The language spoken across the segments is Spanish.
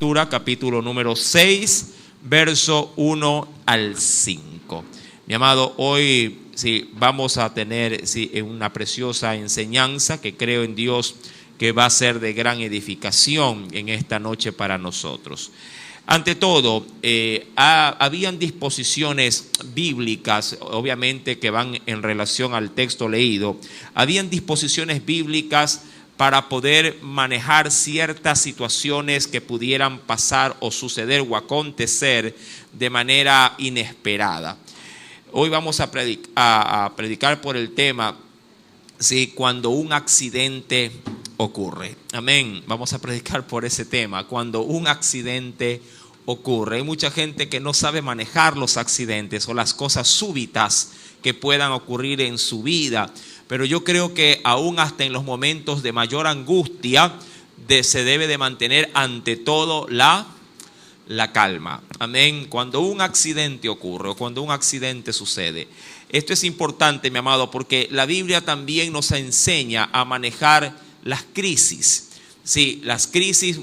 Capítulo número 6, verso 1 al 5. Mi amado, hoy vamos a tener una preciosa enseñanza que creo en Dios que va a ser de gran edificación en esta noche para nosotros. Ante todo, habían disposiciones bíblicas, obviamente que van en relación al texto leído, habían disposiciones bíblicas para poder manejar ciertas situaciones que pudieran pasar o suceder o acontecer de manera inesperada. Hoy vamos a predicar por el tema, cuando un accidente ocurre. Amén. Vamos a predicar por ese tema, cuando un accidente ocurre. Hay mucha gente que no sabe manejar los accidentes o las cosas súbitas que puedan ocurrir en su vida. Pero yo creo que aún hasta en los momentos de mayor angustia se debe de mantener ante todo la calma. Amén. Cuando un accidente ocurre o cuando un accidente sucede. Esto es importante, mi amado, porque la Biblia también nos enseña a manejar las crisis. Sí, las crisis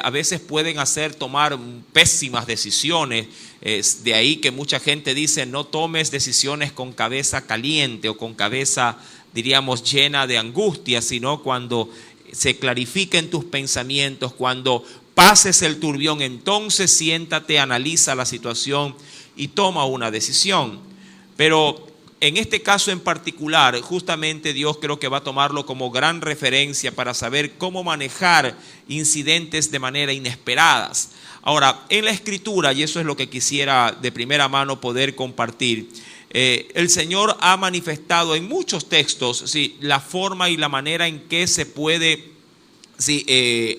a veces pueden hacer tomar pésimas decisiones. De ahí que mucha gente dice no tomes decisiones con cabeza caliente o con cabeza, diríamos, llena de angustia, sino cuando se clarifiquen tus pensamientos, cuando pases el turbión, entonces siéntate, analiza la situación y toma una decisión. Pero en este caso en particular, justamente Dios creo que va a tomarlo como gran referencia para saber cómo manejar incidentes de manera inesperadas. Ahora, en la Escritura, y eso es lo que quisiera de primera mano poder compartir, el Señor ha manifestado en muchos textos la forma y la manera en que se puede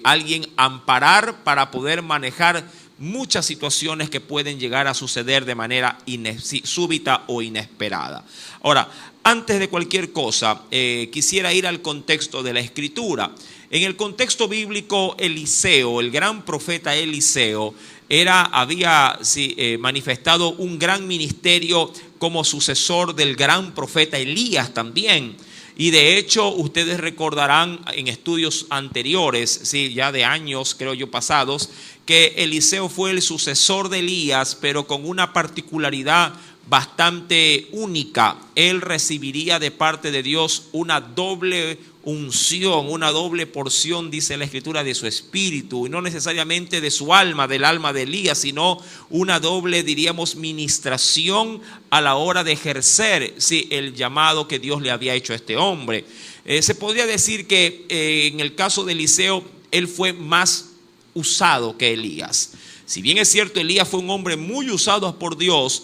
alguien amparar para poder manejar muchas situaciones que pueden llegar a suceder de manera súbita o inesperada. Ahora, antes de cualquier cosa, quisiera ir al contexto de la Escritura. En el contexto bíblico, Eliseo, el gran profeta Eliseo, había manifestado un gran ministerio como sucesor del gran profeta Elías también. Y de hecho, ustedes recordarán en estudios anteriores, ya de años, creo yo, pasados, que Eliseo fue el sucesor de Elías, pero con una particularidad bastante única. Él recibiría de parte de Dios una doble unción, una doble porción, dice la Escritura, de su espíritu, y no necesariamente de su alma, del alma de Elías, sino una doble, diríamos, ministración a la hora de ejercer el llamado que Dios le había hecho a este hombre. Se podría decir que en el caso de Eliseo, él fue más usado que Elías. Si bien es cierto, Elías fue un hombre muy usado por Dios,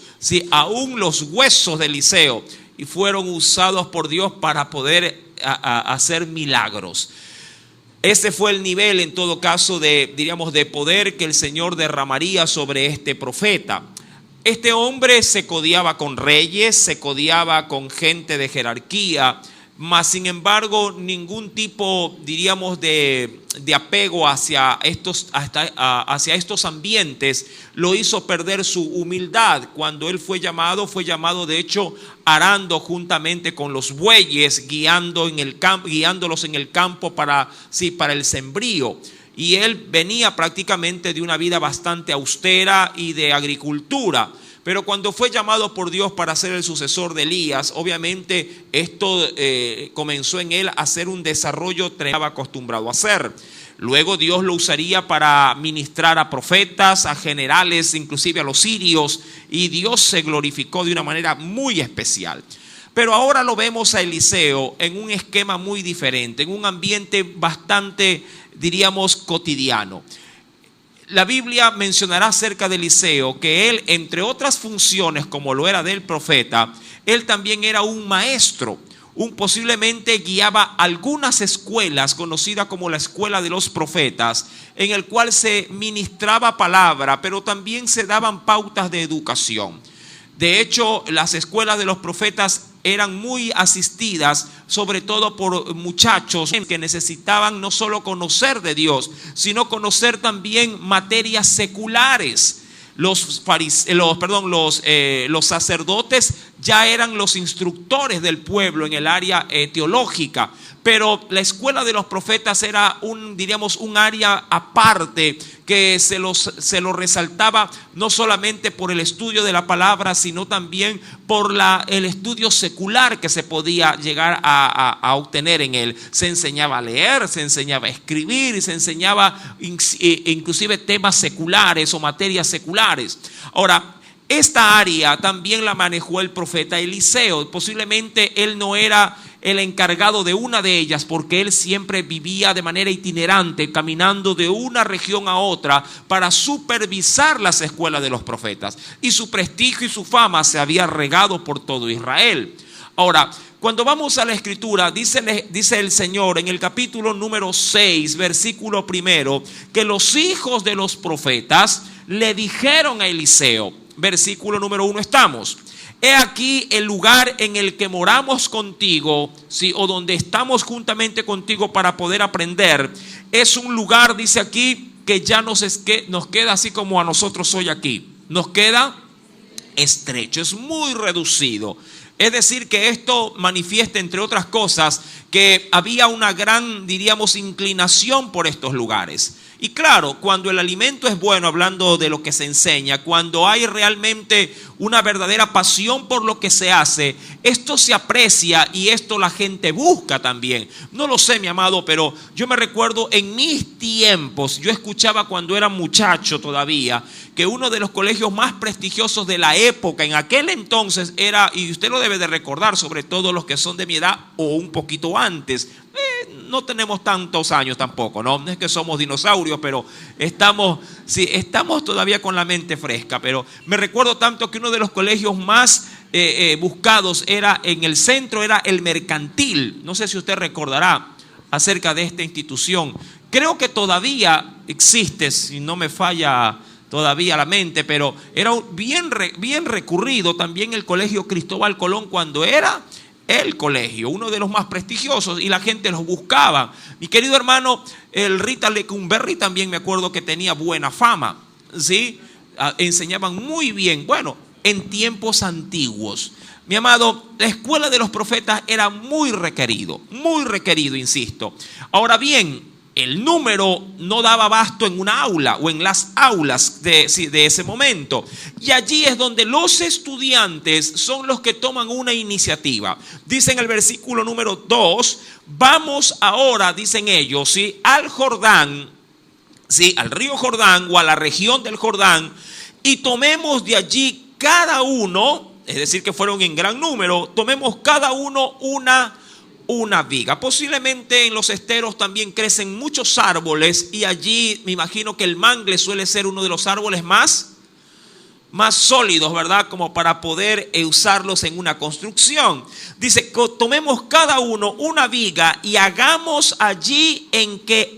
aún los huesos de Eliseo fueron usados por Dios para poder hacer milagros. Ese fue el nivel, en todo caso, de poder que el Señor derramaría sobre este profeta. Este hombre se codiaba con reyes, se codiaba con gente de jerarquía, mas sin embargo ningún tipo, diríamos, de apego hacia estos ambientes lo hizo perder su humildad. Cuando él fue llamado de hecho arando juntamente con los bueyes, guiándolos en el campo para el sembrío. Y él venía prácticamente de una vida bastante austera y de agricultura. Pero cuando fue llamado por Dios para ser el sucesor de Elías, obviamente esto comenzó en él a hacer un desarrollo que estaba acostumbrado a hacer. Luego Dios lo usaría para ministrar a profetas, a generales, inclusive a los sirios, y Dios se glorificó de una manera muy especial. Pero ahora lo vemos a Eliseo en un esquema muy diferente, en un ambiente bastante, diríamos, cotidiano. La Biblia mencionará acerca de Eliseo que él, entre otras funciones como lo era del profeta, él también era un maestro. Posiblemente guiaba algunas escuelas conocidas como la escuela de los profetas, en el cual se ministraba palabra, pero también se daban pautas de educación. De hecho, las escuelas de los profetas eran muy asistidas, sobre todo por muchachos que necesitaban no solo conocer de Dios, sino conocer también materias seculares. Los sacerdotes ya eran los instructores del pueblo en el área teológica. Pero la escuela de los profetas era un área aparte que se lo resaltaba no solamente por el estudio de la palabra, sino también por el estudio secular que se podía llegar a obtener en él. Se enseñaba a leer, se enseñaba a escribir y se enseñaba inclusive temas seculares o materias seculares. Ahora, esta área también la manejó el profeta Eliseo. Posiblemente él no era el encargado de una de ellas, porque él siempre vivía de manera itinerante, caminando de una región a otra para supervisar las escuelas de los profetas. Y su prestigio y su fama se había regado por todo Israel. Ahora, cuando vamos a la escritura, dice el Señor en el capítulo número 6, versículo 1, que los hijos de los profetas le dijeron a Eliseo, versículo número 1 estamos: he aquí el lugar en el que moramos contigo, ¿sí? O donde estamos juntamente contigo para poder aprender. Es un lugar, dice aquí, que ya nos queda así como a nosotros hoy aquí. Nos queda estrecho, es muy reducido. Es decir, que esto manifiesta, entre otras cosas, que había una gran, diríamos, inclinación por estos lugares. Y claro, cuando el alimento es bueno, hablando de lo que se enseña, cuando hay realmente una verdadera pasión por lo que se hace, esto se aprecia y esto la gente busca también. No lo sé, mi amado, pero yo me recuerdo en mis tiempos, yo escuchaba cuando era muchacho todavía, que uno de los colegios más prestigiosos de la época en aquel entonces era, y usted lo debe de recordar, sobre todo los que son de mi edad o un poquito antes, no tenemos tantos años tampoco, no es que somos dinosaurios, pero estamos todavía con la mente fresca. Pero me recuerdo tanto que uno de los colegios más buscados era en el centro, era el Mercantil. No sé si usted recordará acerca de esta institución. Creo que todavía existe, si no me falla todavía la mente, pero era bien recurrido también el colegio Cristóbal Colón cuando era el colegio, uno de los más prestigiosos, y la gente los buscaba. Mi querido hermano, el Rita Lecumberri también me acuerdo que tenía buena fama, ¿sí? Enseñaban muy bien, bueno, en tiempos antiguos. Mi amado, la escuela de los profetas era muy requerido, insisto. Ahora bien, el número no daba abasto en una aula o en las aulas de ese momento. Y allí es donde los estudiantes son los que toman una iniciativa. Dice en el versículo número 2, vamos ahora, dicen ellos, ¿sí?, al Jordán, ¿sí?, al río Jordán o a la región del Jordán, y tomemos de allí cada uno, es decir, que fueron en gran número, tomemos cada uno una viga. Posiblemente en los esteros también crecen muchos árboles, y allí me imagino que el mangle suele ser uno de los árboles más sólidos, ¿verdad? Como para poder usarlos en una construcción. Dice, tomemos cada uno una viga y hagamos allí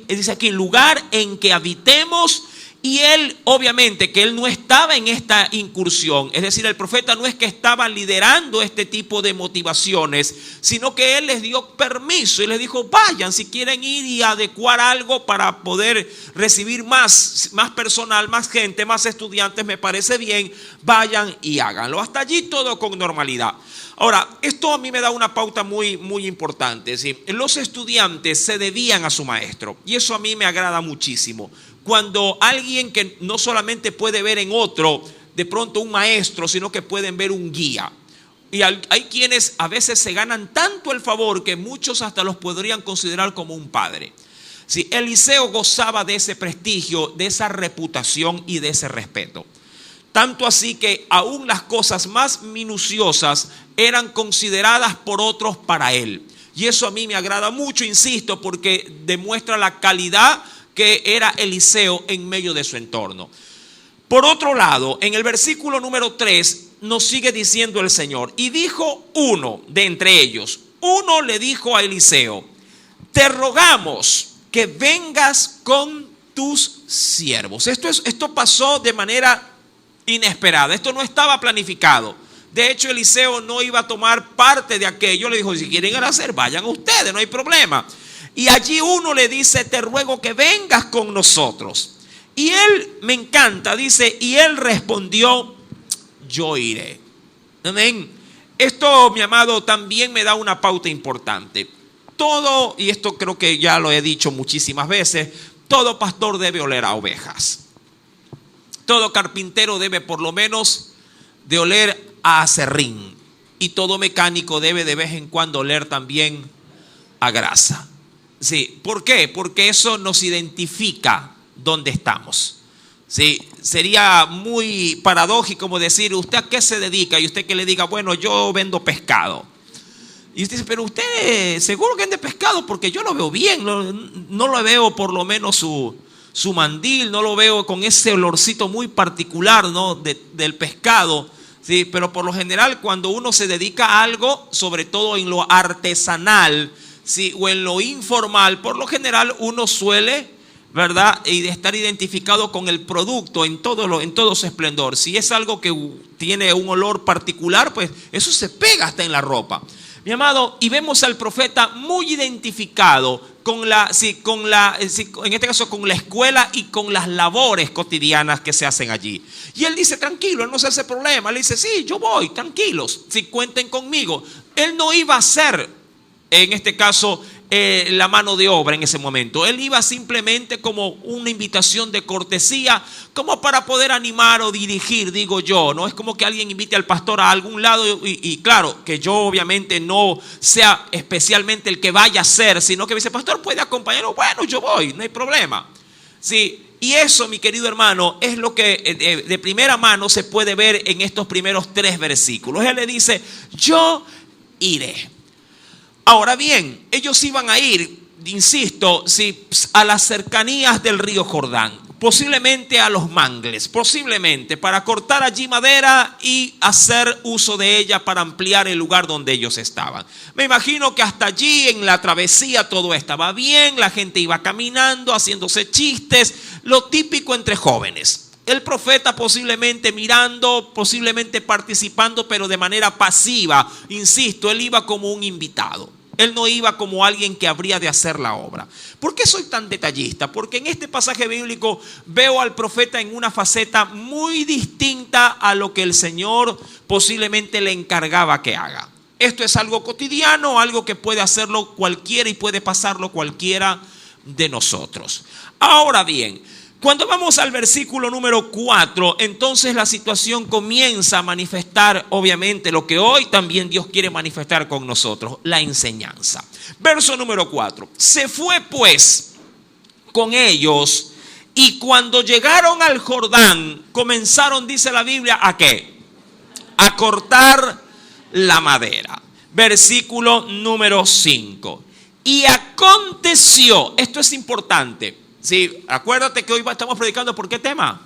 dice aquí, lugar en que habitemos. Y él, obviamente, que él no estaba en esta incursión, es decir, el profeta no es que estaba liderando este tipo de motivaciones, sino que él les dio permiso y les dijo, vayan, si quieren ir y adecuar algo para poder recibir más personal, más gente, más estudiantes, me parece bien, vayan y háganlo. Hasta allí todo con normalidad. Ahora, esto a mí me da una pauta muy, muy importante, ¿sí? Los estudiantes se debían a su maestro, y eso a mí me agrada muchísimo. Cuando alguien que no solamente puede ver en otro de pronto un maestro, sino que pueden ver un guía. Y hay quienes a veces se ganan tanto el favor que muchos hasta los podrían considerar como un padre. Sí, Eliseo gozaba de ese prestigio, de esa reputación y de ese respeto. Tanto así que aún las cosas más minuciosas eran consideradas por otros para él. Y eso a mí me agrada mucho, insisto, porque demuestra la calidad que era Eliseo en medio de su entorno. Por otro lado, en el versículo número 3 nos sigue diciendo el Señor, y dijo uno de entre ellos, uno le dijo a Eliseo, te rogamos que vengas con tus siervos. Esto pasó de manera inesperada, esto no estaba planificado. De hecho, Eliseo no iba a tomar parte de aquello. Le dijo, si quieren ir a hacer, vayan ustedes, no hay problema. Y allí uno le dice, te ruego que vengas con nosotros. Y él, me encanta, dice, y él respondió, yo iré. Amén. Esto, mi amado, también me da una pauta importante. Todo, y esto creo que ya lo he dicho muchísimas veces, todo pastor debe oler a ovejas. Todo carpintero debe por lo menos de oler a aserrín. Y todo mecánico debe de vez en cuando oler también a grasa. Sí, ¿por qué? Porque eso nos identifica dónde estamos. Sí, sería muy paradójico como decir, ¿usted a qué se dedica? Y usted que le diga, bueno, yo vendo pescado. Y usted dice, pero usted seguro que vende pescado porque yo lo veo bien, no lo veo por lo menos su mandil, no lo veo con ese olorcito muy particular, ¿no? del pescado. Sí, pero por lo general cuando uno se dedica a algo, sobre todo en lo artesanal, sí, o en lo informal, por lo general uno suele, ¿verdad?, y de estar identificado con el producto en todo su esplendor. Si es algo que tiene un olor particular, pues eso se pega hasta en la ropa. Mi amado, y vemos al profeta muy identificado en este caso con la escuela y con las labores cotidianas que se hacen allí. Y él dice, tranquilo, él no se hace problema. Él dice, sí, yo voy, tranquilos, si cuenten conmigo. Él no iba a ser, en este caso, la mano de obra en ese momento. Él iba simplemente como una invitación de cortesía, como para poder animar o dirigir, digo yo. No es como que alguien invite al pastor a algún lado y claro, que yo obviamente no sea especialmente el que vaya a ser, sino que dice, pastor, ¿puede acompañarlo? Bueno, yo voy, no hay problema. Sí, y eso, mi querido hermano, es lo que de primera mano se puede ver en estos primeros 3 versículos. Él le dice, yo iré. Ahora bien, ellos iban a ir, insisto, sí, a las cercanías del río Jordán, posiblemente a los mangles, posiblemente para cortar allí madera y hacer uso de ella para ampliar el lugar donde ellos estaban. Me imagino que hasta allí en la travesía todo estaba bien, la gente iba caminando, haciéndose chistes, lo típico entre jóvenes. El profeta posiblemente mirando, posiblemente participando, pero de manera pasiva. Insisto, él iba como un invitado. Él no iba como alguien que habría de hacer la obra. ¿Por qué soy tan detallista? Porque en este pasaje bíblico veo al profeta en una faceta muy distinta a lo que el Señor posiblemente le encargaba que haga. Esto es algo cotidiano, algo que puede hacerlo cualquiera y puede pasarlo cualquiera de nosotros. Ahora bien, cuando vamos al versículo número 4, entonces la situación comienza a manifestar, obviamente, lo que hoy también Dios quiere manifestar con nosotros, la enseñanza. Verso número 4. Se fue pues con ellos y cuando llegaron al Jordán, comenzaron, dice la Biblia, ¿a qué? A cortar la madera. Versículo número 5. Y aconteció, esto es importante. Sí, acuérdate que hoy estamos predicando ¿por qué tema?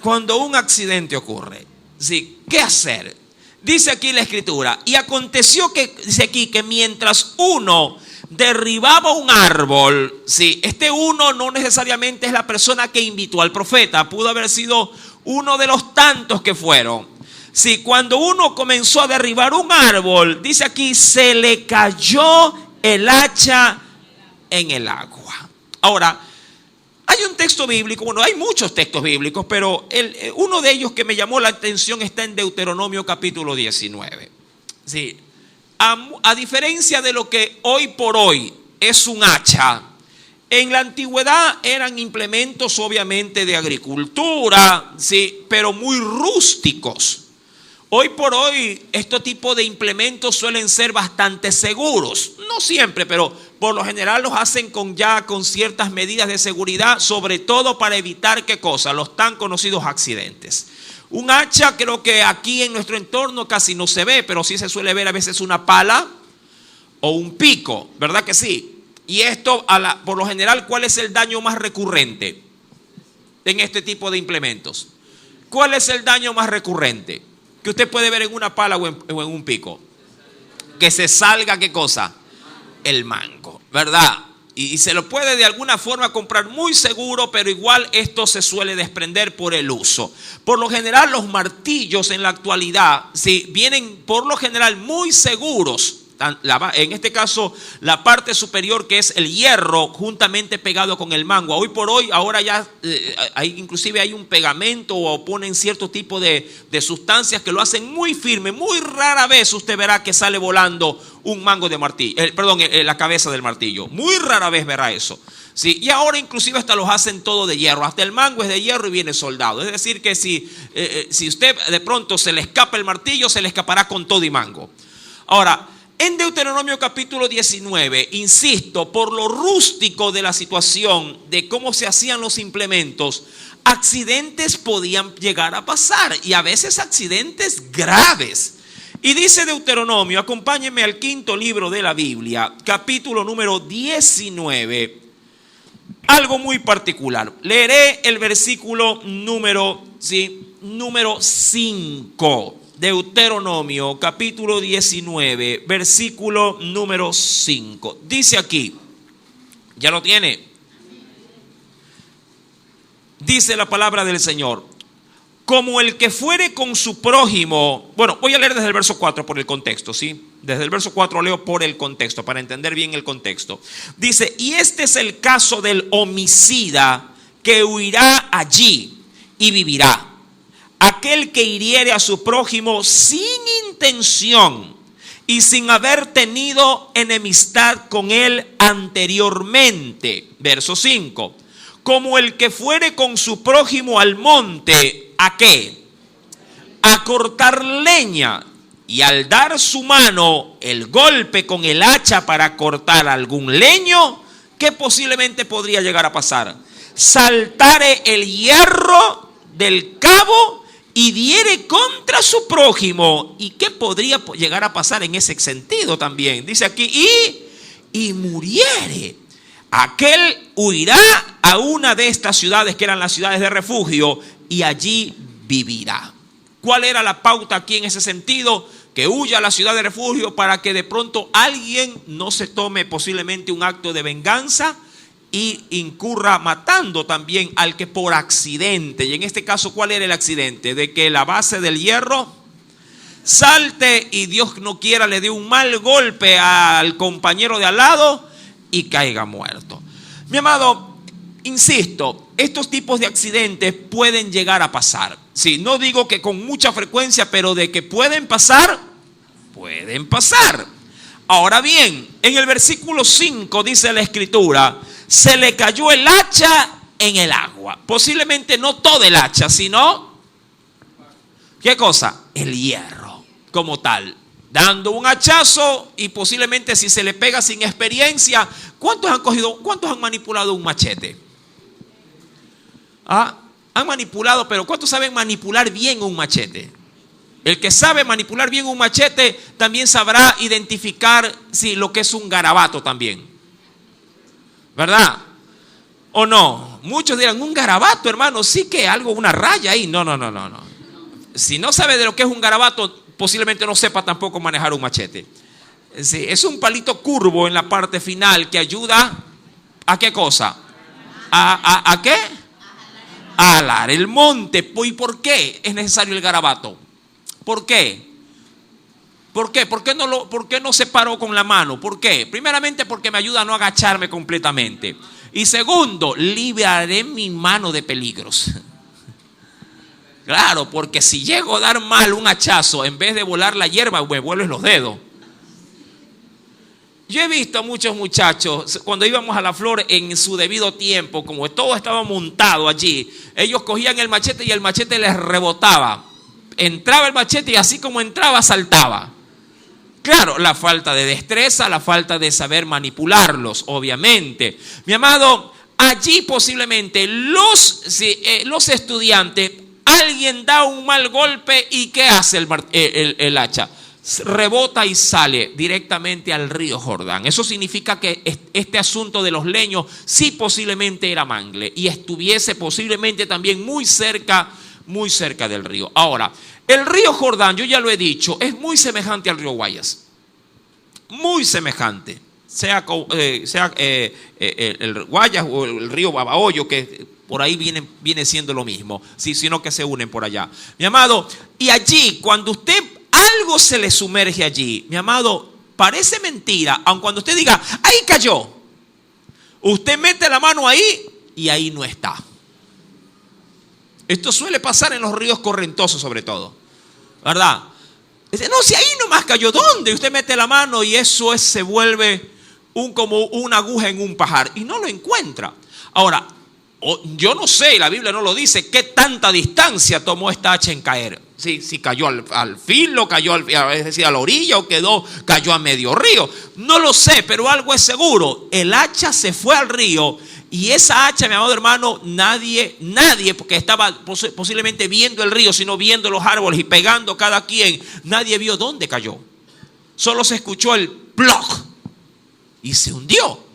Cuando un accidente ocurre. Sí, ¿qué hacer? Dice aquí la escritura, y aconteció que, dice aquí, que mientras uno derribaba un árbol, sí, este uno no necesariamente es la persona que invitó al profeta, pudo haber sido uno de los tantos que fueron. Sí, cuando uno comenzó a derribar un árbol, dice aquí, se le cayó el hacha en el agua. Ahora, hay un texto bíblico, bueno, hay muchos textos bíblicos, pero uno de ellos que me llamó la atención está en Deuteronomio capítulo 19. Sí, a diferencia de lo que hoy por hoy es un hacha, en la antigüedad eran implementos obviamente de agricultura, sí, pero muy rústicos. Hoy por hoy, este tipo de implementos suelen ser bastante seguros. No siempre, pero por lo general los hacen con ciertas medidas de seguridad, sobre todo para evitar, ¿qué cosa? Los tan conocidos accidentes. Un hacha creo que aquí en nuestro entorno casi no se ve, pero sí se suele ver a veces una pala o un pico, ¿verdad que sí? Y esto, por lo general, ¿cuál es el daño más recurrente en este tipo de implementos? ¿Cuál es el daño más recurrente que usted puede ver en una pala o en un pico? Que se salga, ¿qué cosa? El mango, ¿verdad? Y se lo puede de alguna forma comprar muy seguro, pero igual esto se suele desprender por el uso. Por lo general los martillos en la actualidad, sí, vienen por lo general muy seguros En este caso, la parte superior, que es el hierro, juntamente pegado con el mango. Hoy por hoy, ahora ya inclusive hay un pegamento o ponen cierto tipo de sustancias que lo hacen muy firme. Muy rara vez usted verá que sale volando un mango de martillo, la cabeza del martillo. Muy rara vez verá eso. Sí, y ahora inclusive hasta los hacen todo de hierro. Hasta el mango es de hierro y viene soldado. Es decir que si usted de pronto se le escapa el martillo, se le escapará con todo y mango. Ahora, en Deuteronomio capítulo 19, insisto, por lo rústico de la situación, de cómo se hacían los implementos, accidentes podían llegar a pasar, y a veces accidentes graves. Y dice Deuteronomio, acompáñenme al quinto libro de la Biblia, capítulo número 19, algo muy particular. Leeré el versículo número 5. Deuteronomio capítulo 19, versículo número 5. Dice aquí, ¿ya lo tiene? Dice la palabra del Señor: como el que fuere con su prójimo. Bueno, voy a leer desde el verso 4 por el contexto, ¿sí? Desde el verso 4 leo por el contexto, para entender bien el contexto. Dice: y este es el caso del homicida que huirá allí y vivirá. Aquel que hiriere a su prójimo sin intención y sin haber tenido enemistad con él anteriormente. Verso 5. Como el que fuere con su prójimo al monte, ¿a qué? A cortar leña, y al dar su mano el golpe con el hacha para cortar algún leño, ¿qué posiblemente podría llegar a pasar? Saltare el hierro del cabo y diere contra su prójimo. ¿Y qué podría llegar a pasar en ese sentido también? Dice aquí, y muriere. Aquel huirá a una de estas ciudades que eran las ciudades de refugio y allí vivirá. ¿Cuál era la pauta aquí en ese sentido? Que huya a la ciudad de refugio para que de pronto alguien no se tome posiblemente un acto de venganza y incurra matando también al que por accidente. Y en este caso, ¿cuál era el accidente? De que la base del hierro salte y Dios no quiera le dé un mal golpe al compañero de al lado y caiga muerto. Mi amado, insisto, estos tipos de accidentes pueden llegar a pasar. Sí, no digo que con mucha frecuencia, pero de que pueden pasar, pueden pasar. Ahora bien, en el versículo 5 dice la Escritura: se le cayó el hacha en el agua. Posiblemente no todo el hacha, sino, ¿qué cosa? El hierro como tal. Dando un hachazo, y posiblemente si se le pega sin experiencia. ¿Cuántos han manipulado un machete? Han manipulado, pero ¿cuántos saben manipular bien un machete? El que sabe manipular bien un machete también sabrá identificar lo que es un garabato también, ¿verdad? ¿O no? Muchos dirán, un garabato, hermano, sí que algo, una raya ahí. No. Si no sabe de lo que es un garabato, posiblemente no sepa tampoco manejar un machete. Sí, es un palito curvo en la parte final que ayuda ¿a qué cosa? ¿A qué? A alar el monte. ¿Y por qué es necesario el garabato? ¿Por qué? ¿Por qué? ¿Por qué no se paró con la mano? ¿Por qué? Primeramente porque me ayuda a no agacharme completamente. Y segundo, libraré mi mano de peligros. Claro, porque si llego a dar mal un hachazo, en vez de volar la hierba, me vuelves los dedos. Yo he visto a muchos muchachos, cuando íbamos a la flor en su debido tiempo, como todo estaba montado allí, ellos cogían el machete y el machete les rebotaba. Entraba el machete y así como entraba, saltaba. Claro, la falta de destreza, la falta de saber manipularlos, obviamente. Mi amado, allí posiblemente los estudiantes, alguien da un mal golpe y ¿qué hace el hacha? Rebota y sale directamente al río Jordán. Eso significa que este asunto de los leños sí posiblemente era mangle y estuviese posiblemente también muy cerca del río. Ahora, el río Jordán, yo ya lo he dicho, es muy semejante al río Guayas. Muy semejante. Sea el Guayas o el río Babahoyo, que por ahí viene siendo lo mismo, sino que se unen por allá. Mi amado, y allí, cuando algo se le sumerge allí, mi amado, parece mentira, aun cuando usted diga, ahí cayó, usted mete la mano ahí y ahí no está. Esto suele pasar en los ríos correntosos sobre todo, ¿verdad? Dice, no, si ahí nomás cayó, ¿dónde? Usted mete la mano y eso se vuelve como una aguja en un pajar y no lo encuentra. Ahora, yo no sé, la Biblia no lo dice, qué tanta distancia tomó esta hacha en caer. Si cayó al filo, cayó es decir, a la orilla o cayó a medio río. No lo sé, pero algo es seguro. El hacha se fue al río y esa hacha, mi amado hermano, nadie, porque estaba posiblemente viendo el río, sino viendo los árboles y pegando cada quien, nadie vio dónde cayó. Solo se escuchó el ploc y se hundió.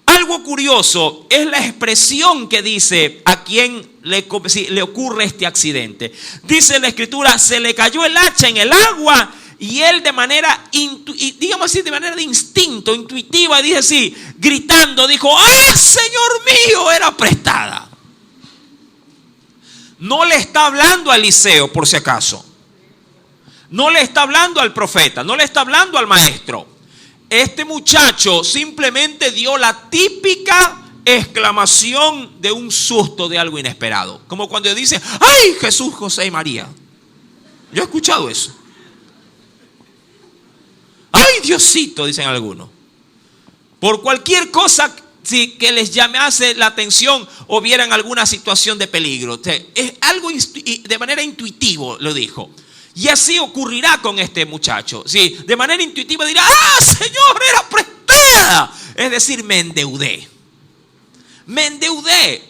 Algo curioso es la expresión que dice a quien le ocurre este accidente. Dice la escritura, se le cayó el hacha en el agua y él de manera, digamos así, de manera de instinto, intuitiva, dice así, gritando, dijo, ¡ah, Señor mío! Era prestada. No le está hablando a Eliseo, por si acaso. No le está hablando al profeta, no le está hablando al maestro. Este muchacho simplemente dio la típica exclamación de un susto de algo inesperado. Como cuando dice, ¡ay, Jesús, José y María! Yo he escuchado eso. ¡Ay, Diosito!, dicen algunos. Por cualquier cosa que les llamase la atención o vieran alguna situación de peligro. Es algo de manera intuitiva, lo dijo. Y así ocurrirá con este muchacho. Sí, de manera intuitiva dirá, ¡ah, Señor, era prestada! Es decir, me endeudé. Me endeudé.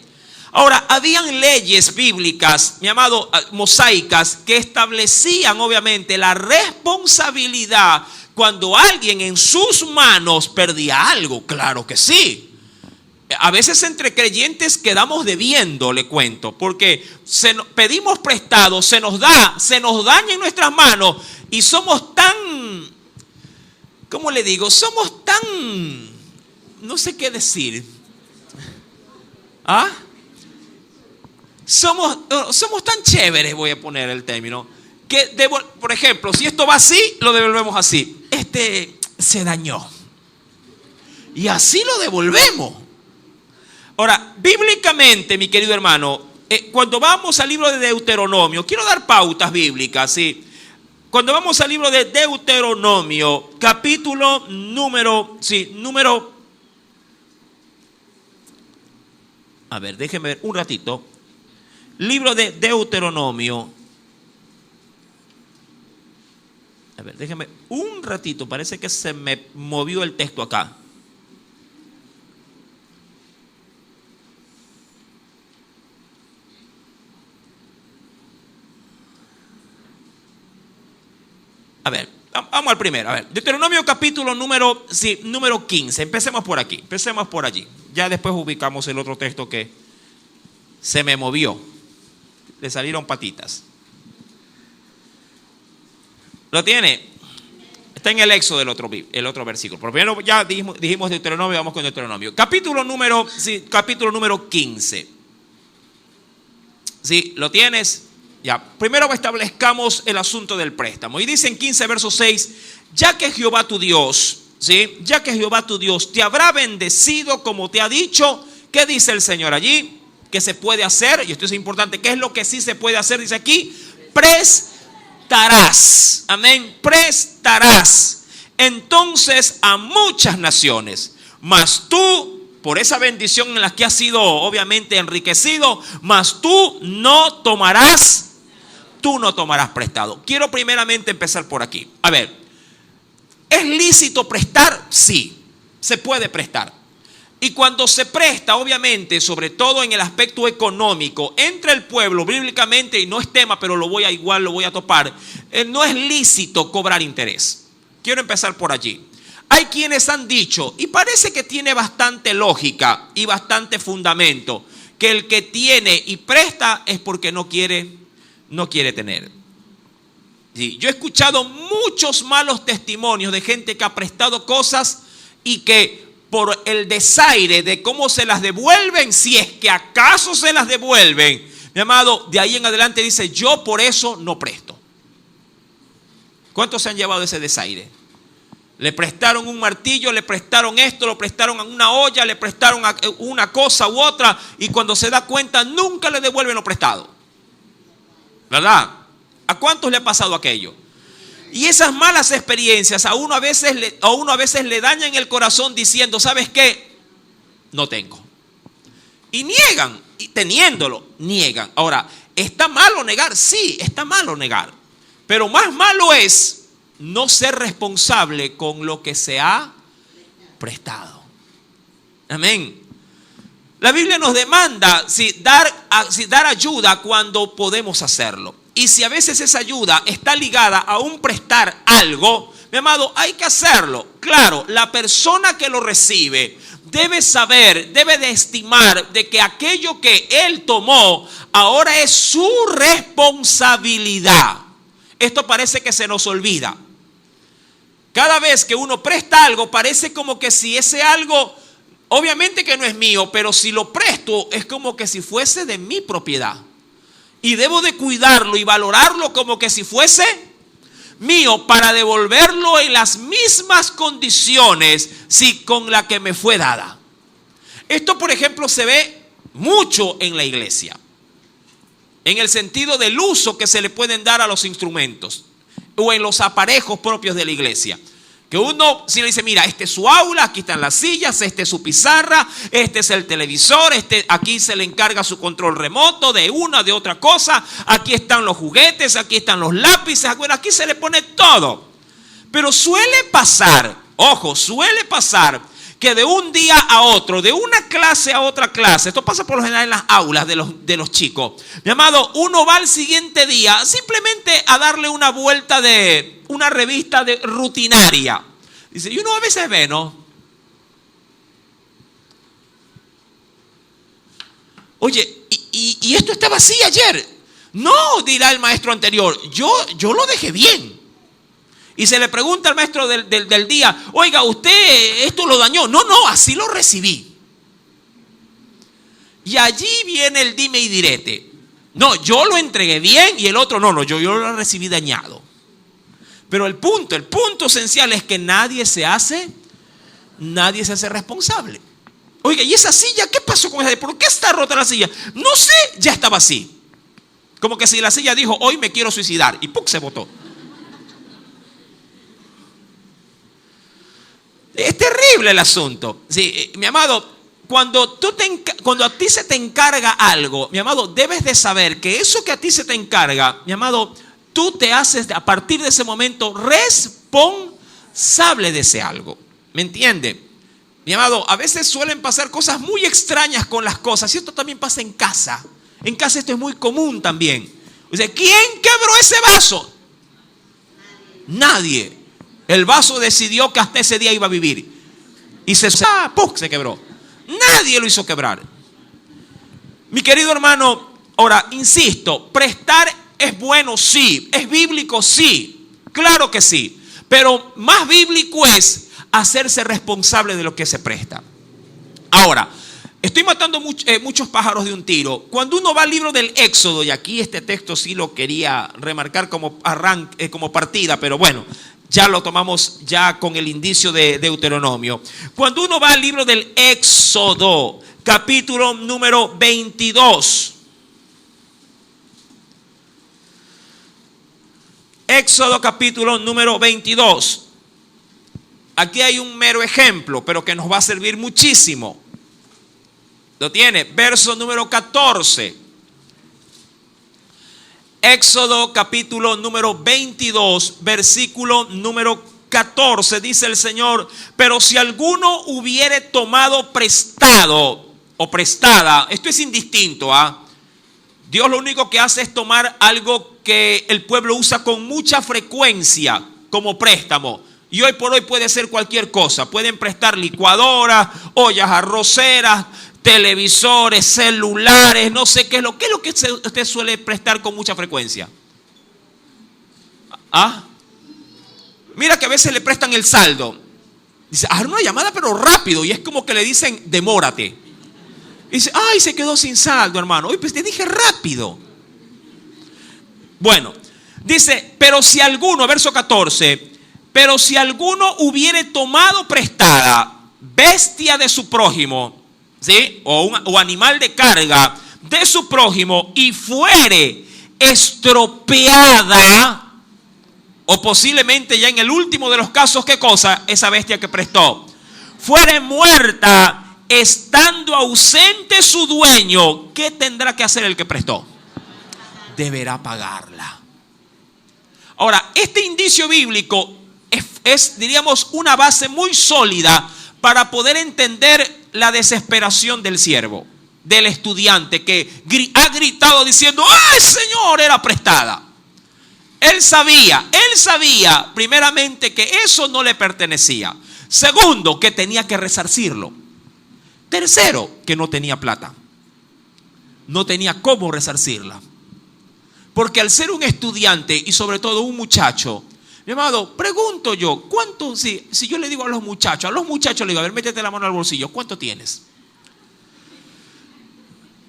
Ahora, habían leyes bíblicas, llamado mosaicas, que establecían obviamente la responsabilidad cuando alguien en sus manos perdía algo. Claro que sí. A veces entre creyentes quedamos debiendo, le cuento, porque pedimos prestado, se nos daña en nuestras manos y somos tan, ¿cómo le digo? Somos tan, no sé qué decir. ¿Ah? Somos tan chéveres, voy a poner el término, que por ejemplo, si esto va así, lo devolvemos así. Se dañó. Y así lo devolvemos. Ahora, bíblicamente, mi querido hermano, cuando vamos al libro de Deuteronomio, quiero dar pautas bíblicas, ¿sí? Cuando vamos al libro de Deuteronomio, capítulo número, a ver, déjeme ver un ratito. Libro de Deuteronomio. A ver, déjeme un ratito, parece que se me movió el texto acá. A ver, vamos al primero. A ver, Deuteronomio capítulo número 15. Empecemos por aquí, empecemos por allí. Ya después ubicamos el otro texto que se me movió. Le salieron patitas. ¿Lo tiene? Está en el Éxodo el otro versículo. Pero primero ya dijimos Deuteronomio, vamos con Deuteronomio. Capítulo número 15. ¿Sí? ¿Lo tienes? Ya, primero establezcamos el asunto del préstamo. Y dice en 15 verso 6, ya que Jehová tu Dios, ¿sí? Ya que Jehová tu Dios te habrá bendecido como te ha dicho. ¿Qué dice el Señor allí? ¿Qué se puede hacer? Y esto es importante. ¿Qué es lo que sí se puede hacer? Dice aquí, prestarás. Amén, prestarás. Entonces a muchas naciones, mas tú, por esa bendición en la que has sido obviamente enriquecido, mas tú no tomarás prestado. Quiero primeramente empezar por aquí. A ver, ¿es lícito prestar? Sí, se puede prestar. Y cuando se presta, obviamente, sobre todo en el aspecto económico, entre el pueblo, bíblicamente, y no es tema, pero lo voy a topar, no es lícito cobrar interés. Quiero empezar por allí. Hay quienes han dicho, y parece que tiene bastante lógica y bastante fundamento, que el que tiene y presta es porque no quiere tener. Sí, yo he escuchado muchos malos testimonios de gente que ha prestado cosas y que por el desaire de cómo se las devuelven, si es que acaso se las devuelven, mi amado, de ahí en adelante dice, yo por eso no presto. ¿Cuántos se han llevado ese desaire? Le prestaron un martillo, le prestaron esto, le prestaron una olla, le prestaron una cosa u otra, y cuando se da cuenta nunca le devuelven lo prestado. ¿Verdad? ¿A cuántos le ha pasado aquello? Y esas malas experiencias a uno a veces le dañan el corazón diciendo, ¿sabes qué? No tengo. Y niegan, y teniéndolo, niegan. Ahora, ¿está malo negar? Sí, está malo negar. Pero más malo es no ser responsable con lo que se ha prestado. Amén. La Biblia nos demanda dar ayuda cuando podemos hacerlo. Y si a veces esa ayuda está ligada a un prestar algo, mi amado, hay que hacerlo. Claro, la persona que lo recibe debe saber, debe de estimar de que aquello que él tomó ahora es su responsabilidad. Esto parece que se nos olvida. Cada vez que uno presta algo, parece como que si ese algo, obviamente que no es mío, pero si lo presto es como que si fuese de mi propiedad. Y debo de cuidarlo y valorarlo como que si fuese mío para devolverlo en las mismas condiciones con la que me fue dada. Esto, por ejemplo, se ve mucho en la iglesia, en el sentido del uso que se le pueden dar a los instrumentos o en los aparejos propios de la iglesia. Que uno si le dice, mira, este es su aula, aquí están las sillas, este es su pizarra, este es el televisor, aquí se le encarga su control remoto de una, de otra cosa, aquí están los juguetes, aquí están los lápices, bueno, aquí se le pone todo. Pero suele pasar, ojo, suele pasar que de un día a otro, de una clase a otra clase, esto pasa por lo general en las aulas de los chicos, mi amado, uno va al siguiente día simplemente a darle una vuelta de una revista rutinaria. Dice, y uno a veces ve, ¿no? Oye, ¿y esto estaba así ayer? No, dirá el maestro anterior, yo lo dejé bien. Y se le pregunta al maestro del día, oiga, ¿usted esto lo dañó? No, así lo recibí. Y allí viene el dime y direte. No, yo lo entregué bien y el otro no, yo lo recibí dañado. Pero el punto esencial es que nadie se hace responsable. Oiga, ¿y esa silla? ¿Qué pasó con esa silla? ¿Por qué está rota la silla? No sé, ya estaba así. Como que si la silla dijo, hoy me quiero suicidar, y ¡puc! Se botó. Es terrible el asunto. Sí, mi amado, cuando a ti se te encarga algo, mi amado, debes de saber que eso que a ti se te encarga, mi amado, tú te haces a partir de ese momento responsable de ese algo. ¿Me entiende? Mi amado, a veces suelen pasar cosas muy extrañas con las cosas. Y esto también pasa en casa. En casa esto es muy común también. O sea, ¿quién quebró ese vaso? Nadie. El vaso decidió que hasta ese día iba a vivir. Y se quebró. Nadie lo hizo quebrar. Mi querido hermano, ahora, insisto, prestar es bueno, sí. Es bíblico, sí. Claro que sí. Pero más bíblico es hacerse responsable de lo que se presta. Ahora, estoy matando muchos pájaros de un tiro. Cuando uno va al libro del Éxodo, y aquí este texto sí lo quería remarcar como partida, pero bueno, ya lo tomamos ya con el indicio de Deuteronomio. Cuando uno va al libro del Éxodo, capítulo número 22. Éxodo capítulo número 22. Aquí hay un mero ejemplo, pero que nos va a servir muchísimo. Lo tiene, verso número 14. Éxodo capítulo número 22, versículo número 14, dice el Señor, pero si alguno hubiere tomado prestado o prestada, esto es indistinto, Dios lo único que hace es tomar algo que el pueblo usa con mucha frecuencia como préstamo. Y hoy por hoy puede ser cualquier cosa. Pueden prestar licuadoras, ollas arroceras, televisores, celulares, no sé qué es lo que usted suele prestar con mucha frecuencia. Mira que a veces le prestan el saldo. Dice, una llamada pero rápido. Y es como que le dicen, demórate. Y dice, se quedó sin saldo, hermano. Pues te dije rápido. Bueno, dice, pero si alguno, verso 14, Pero si alguno hubiere tomado prestada bestia de su prójimo, ¿sí? o animal de carga de su prójimo, y fuere estropeada, o posiblemente ya en el último de los casos, ¿qué cosa? Esa bestia que prestó fuere muerta, estando ausente su dueño, ¿qué tendrá que hacer el que prestó? Deberá pagarla. Ahora, este indicio bíblico es, diríamos, una base muy sólida para poder entender la desesperación del siervo, del estudiante que ha gritado diciendo: ¡ay, Señor, era prestada! Él sabía primeramente que eso no le pertenecía. Segundo, que tenía que resarcirlo. Tercero, que no tenía plata. No tenía cómo resarcirla. Porque al ser un estudiante y sobre todo un muchacho, mi amado, pregunto yo, ¿cuánto? Si yo le digo a los muchachos le digo: a ver, métete la mano al bolsillo, ¿cuánto tienes?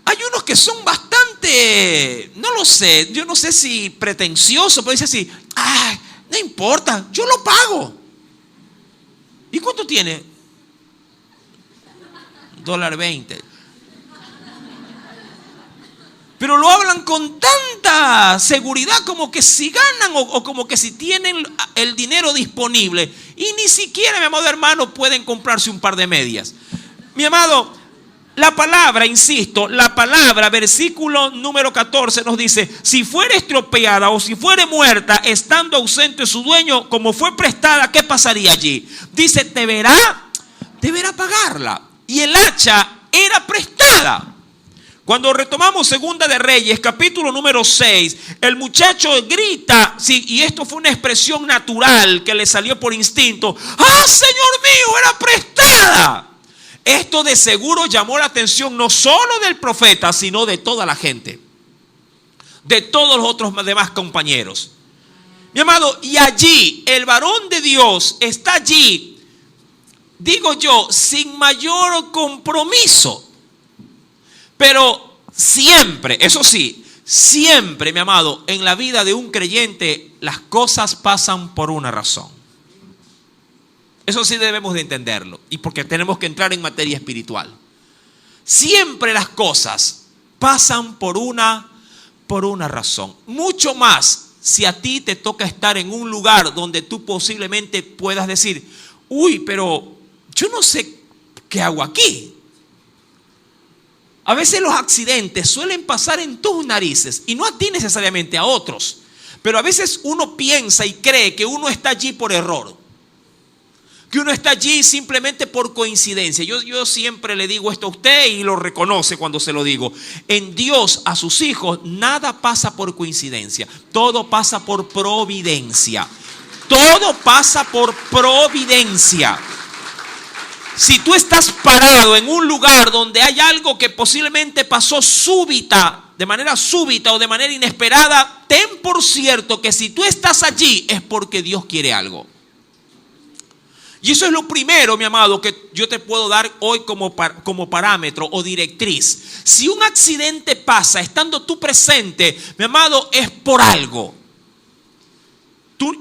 Hay unos que son bastante, no lo sé, yo no sé si pretenciosos, pero dice así: ¡ay, no importa, yo lo pago! ¿Y cuánto tiene? $1.20. Pero lo hablan con tanta seguridad como que si ganan o como que si tienen el dinero disponible. Y ni siquiera, mi amado hermano, pueden comprarse un par de medias. Mi amado, la palabra, insisto, la palabra, versículo número 14 nos dice: si fuere estropeada o si fuere muerta, estando ausente su dueño, como fue prestada, ¿qué pasaría allí? Dice: deberá pagarla. Y el hacha era prestada. Cuando retomamos Segunda de Reyes, capítulo número 6, el muchacho grita, sí, y esto fue una expresión natural que le salió por instinto: ¡ah, Señor mío, era prestada! Esto de seguro llamó la atención no solo del profeta, sino de toda la gente, de todos los otros demás compañeros. Mi amado, y allí el varón de Dios está allí, digo yo, sin mayor compromiso. Pero siempre, eso sí, siempre, mi amado, en la vida de un creyente las cosas pasan por una razón. Eso sí debemos de entenderlo, y porque tenemos que entrar en materia espiritual. Siempre las cosas pasan por una razón. Mucho más si a ti te toca estar en un lugar donde tú posiblemente puedas decir: uy, pero yo no sé qué hago aquí. A veces los accidentes suelen pasar en tus narices, y no a ti necesariamente, a otros. Pero a veces uno piensa y cree que uno está allí por error, que uno está allí simplemente por coincidencia. Yo siempre le digo esto a usted y lo reconoce cuando se lo digo. En Dios, a sus hijos, nada pasa por coincidencia. Todo pasa por providencia. Todo pasa por providencia. Si tú estás parado en un lugar donde hay algo que posiblemente pasó de manera súbita o de manera inesperada, ten por cierto que si tú estás allí es porque Dios quiere algo. Y eso es lo primero, mi amado, que yo te puedo dar hoy como parámetro o directriz. Si un accidente pasa estando tú presente, mi amado, es por algo. Tú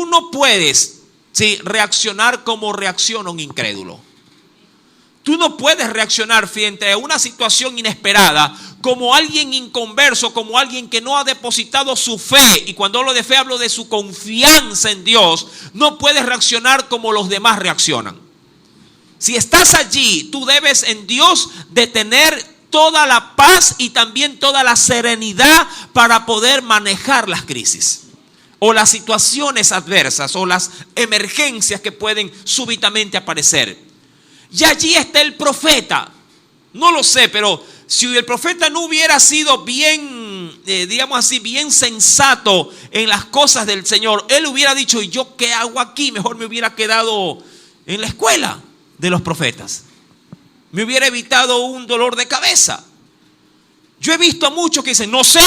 no puedes, sí, reaccionar como reacciona un incrédulo. Tú no puedes reaccionar frente a una situación inesperada como alguien inconverso, como alguien que no ha depositado su fe. Y cuando hablo de fe, hablo de su confianza en Dios. No puedes reaccionar como los demás reaccionan. Si estás allí, tú debes en Dios de tener toda la paz y también toda la serenidad para poder manejar las crisis o las situaciones adversas o las emergencias que pueden súbitamente aparecer. Y allí está el profeta. No lo sé, pero si el profeta no hubiera sido bien, digamos así, bien sensato en las cosas del Señor, él hubiera dicho: ¿y yo qué hago aquí? Mejor me hubiera quedado en la escuela de los profetas. Me hubiera evitado un dolor de cabeza. Yo he visto a muchos que dicen: no sé,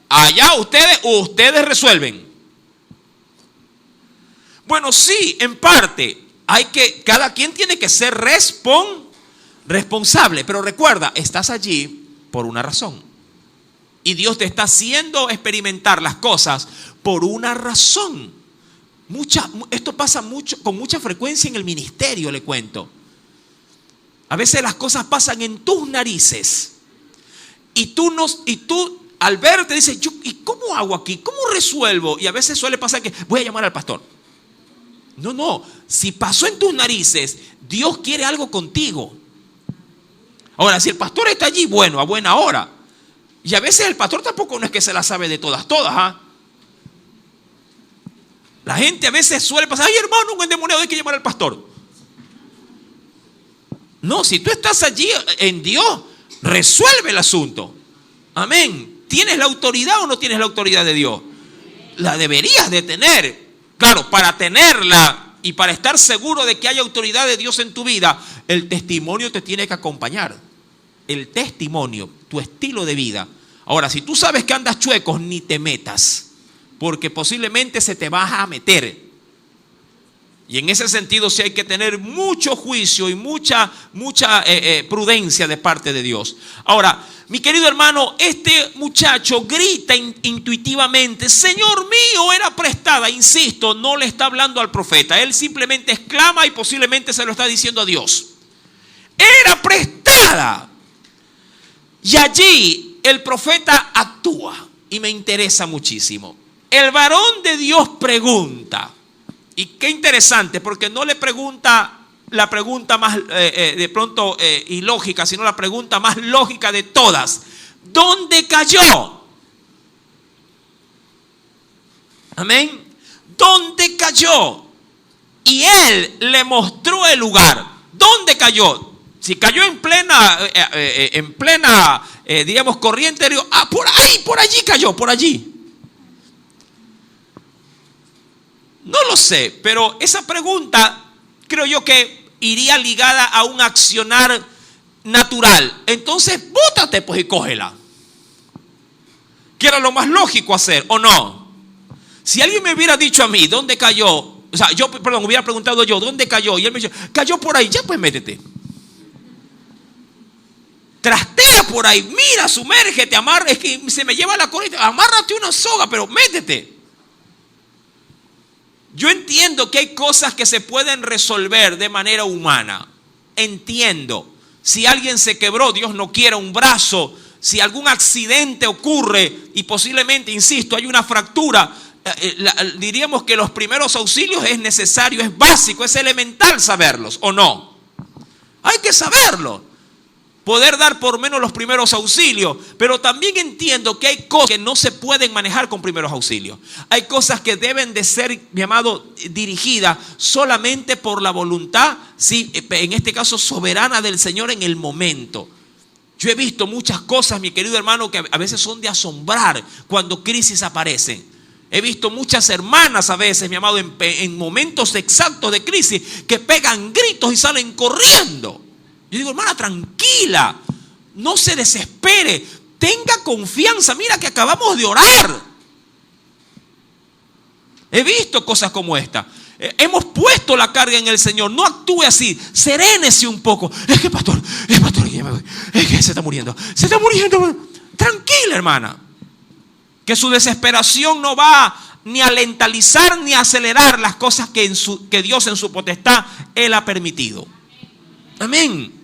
allá ustedes resuelven. Bueno, sí, en parte, cada quien tiene que ser responsable, pero recuerda, estás allí por una razón. Y Dios te está haciendo experimentar las cosas por una razón. Esto pasa con mucha frecuencia en el ministerio, le cuento. A veces las cosas pasan en tus narices. Y tú al ver te dices, ¿y cómo hago aquí? ¿Cómo resuelvo? Y a veces suele pasar que voy a llamar al pastor. No. Si pasó en tus narices, Dios quiere algo contigo. Ahora, si el pastor está allí, bueno, a buena hora. Y a veces el pastor tampoco no es que se la sabe de todas, ¿ah? La gente a veces suele pasar, ay hermano, un endemoniado, hay que llamar al pastor. No, si tú estás allí en Dios, resuelve el asunto. Amén. ¿Tienes la autoridad o no tienes la autoridad de Dios? La deberías de tener. Claro, para tenerla y para estar seguro de que hay autoridad de Dios en tu vida, el testimonio te tiene que acompañar. El testimonio, tu estilo de vida. Ahora, si tú sabes que andas chuecos, ni te metas, porque posiblemente se te va a meter. Y en ese sentido sí hay que tener mucho juicio y mucha prudencia de parte de Dios. Ahora, mi querido hermano, este muchacho grita intuitivamente, Señor mío, era prestada. Insisto, no le está hablando al profeta. Él simplemente exclama y posiblemente se lo está diciendo a Dios. Era prestada. Y allí el profeta actúa y me interesa muchísimo. El varón de Dios pregunta, y qué interesante, porque no le pregunta la pregunta más de pronto ilógica, sino la pregunta más lógica de todas. ¿Dónde cayó? Amén. ¿Dónde cayó? Y él le mostró el lugar. ¿Dónde cayó? Si cayó en plena, digamos, corriente de río, por allí cayó, por allí. No lo sé, pero esa pregunta creo yo que iría ligada a un accionar natural. Entonces, bótate pues y cógela. Que era lo más lógico hacer, ¿o no? Si alguien me hubiera dicho a mí, ¿dónde cayó? Hubiera preguntado yo, ¿dónde cayó? Y él me dijo, cayó por ahí, ya pues métete. Trastea por ahí, mira, sumérgete, amarra, es que se me lleva la corriente, amárrate una soga, pero métete. Yo entiendo que hay cosas que se pueden resolver de manera humana. Entiendo. Si alguien se quebró, Dios no quiera, un brazo, si algún accidente ocurre y posiblemente, insisto, hay una fractura, diríamos que los primeros auxilios es necesario, es básico, es elemental saberlos, ¿o no? Hay que saberlo. Poder dar por menos los primeros auxilios, pero también entiendo que hay cosas que no se pueden manejar con primeros auxilios. Hay cosas que deben de ser, mi amado, dirigidas solamente por la voluntad, sí, en este caso soberana del Señor en el momento. Yo he visto muchas cosas, mi querido hermano, que a veces son de asombrar cuando crisis aparecen. He visto muchas hermanas a veces, mi amado, en momentos exactos de crisis que pegan gritos y salen corriendo. Yo digo, hermana, tranquila, no se desespere, tenga confianza, mira que acabamos de orar. He visto cosas como esta. Hemos puesto la carga en el Señor, no actúe así, serénese un poco. Es que pastor, ya me voy. Es que se está muriendo. Tranquila, hermana, que su desesperación no va ni a lentalizar ni a acelerar las cosas que Dios en su potestad Él ha permitido. Amén.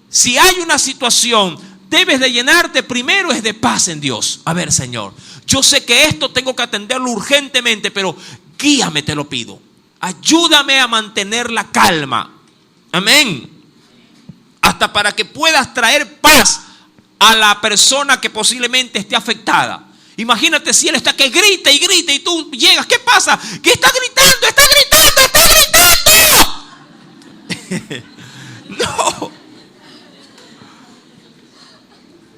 Si hay una situación, debes de llenarte primero es de paz en Dios. A ver, Señor, yo sé que esto tengo que atenderlo urgentemente, pero guíame, te lo pido. Ayúdame a mantener la calma. Amén. Hasta para que puedas traer paz a la persona que posiblemente esté afectada. Imagínate si él está que grita y grita y tú llegas. ¿Qué pasa? Que está gritando. No.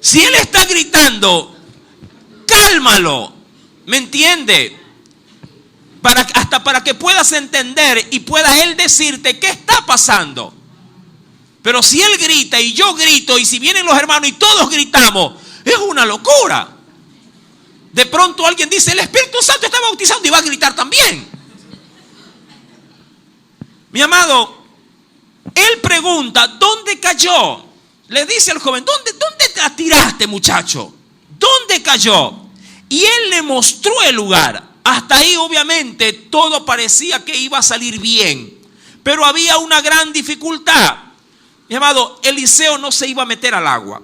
Si él está gritando, cálmalo. ¿Me entiende? Hasta para que puedas entender y pueda él decirte qué está pasando. Pero si él grita y yo grito y si vienen los hermanos y todos gritamos, es una locura. De pronto alguien dice, el Espíritu Santo está bautizando y va a gritar también. Mi amado, él pregunta, ¿dónde cayó? Le dice al joven, ¿dónde te la tiraste, muchacho? ¿Dónde cayó? Y él le mostró el lugar. Hasta ahí obviamente todo parecía que iba a salir bien, pero había una gran dificultad. Mi amado, Eliseo no se iba a meter al agua.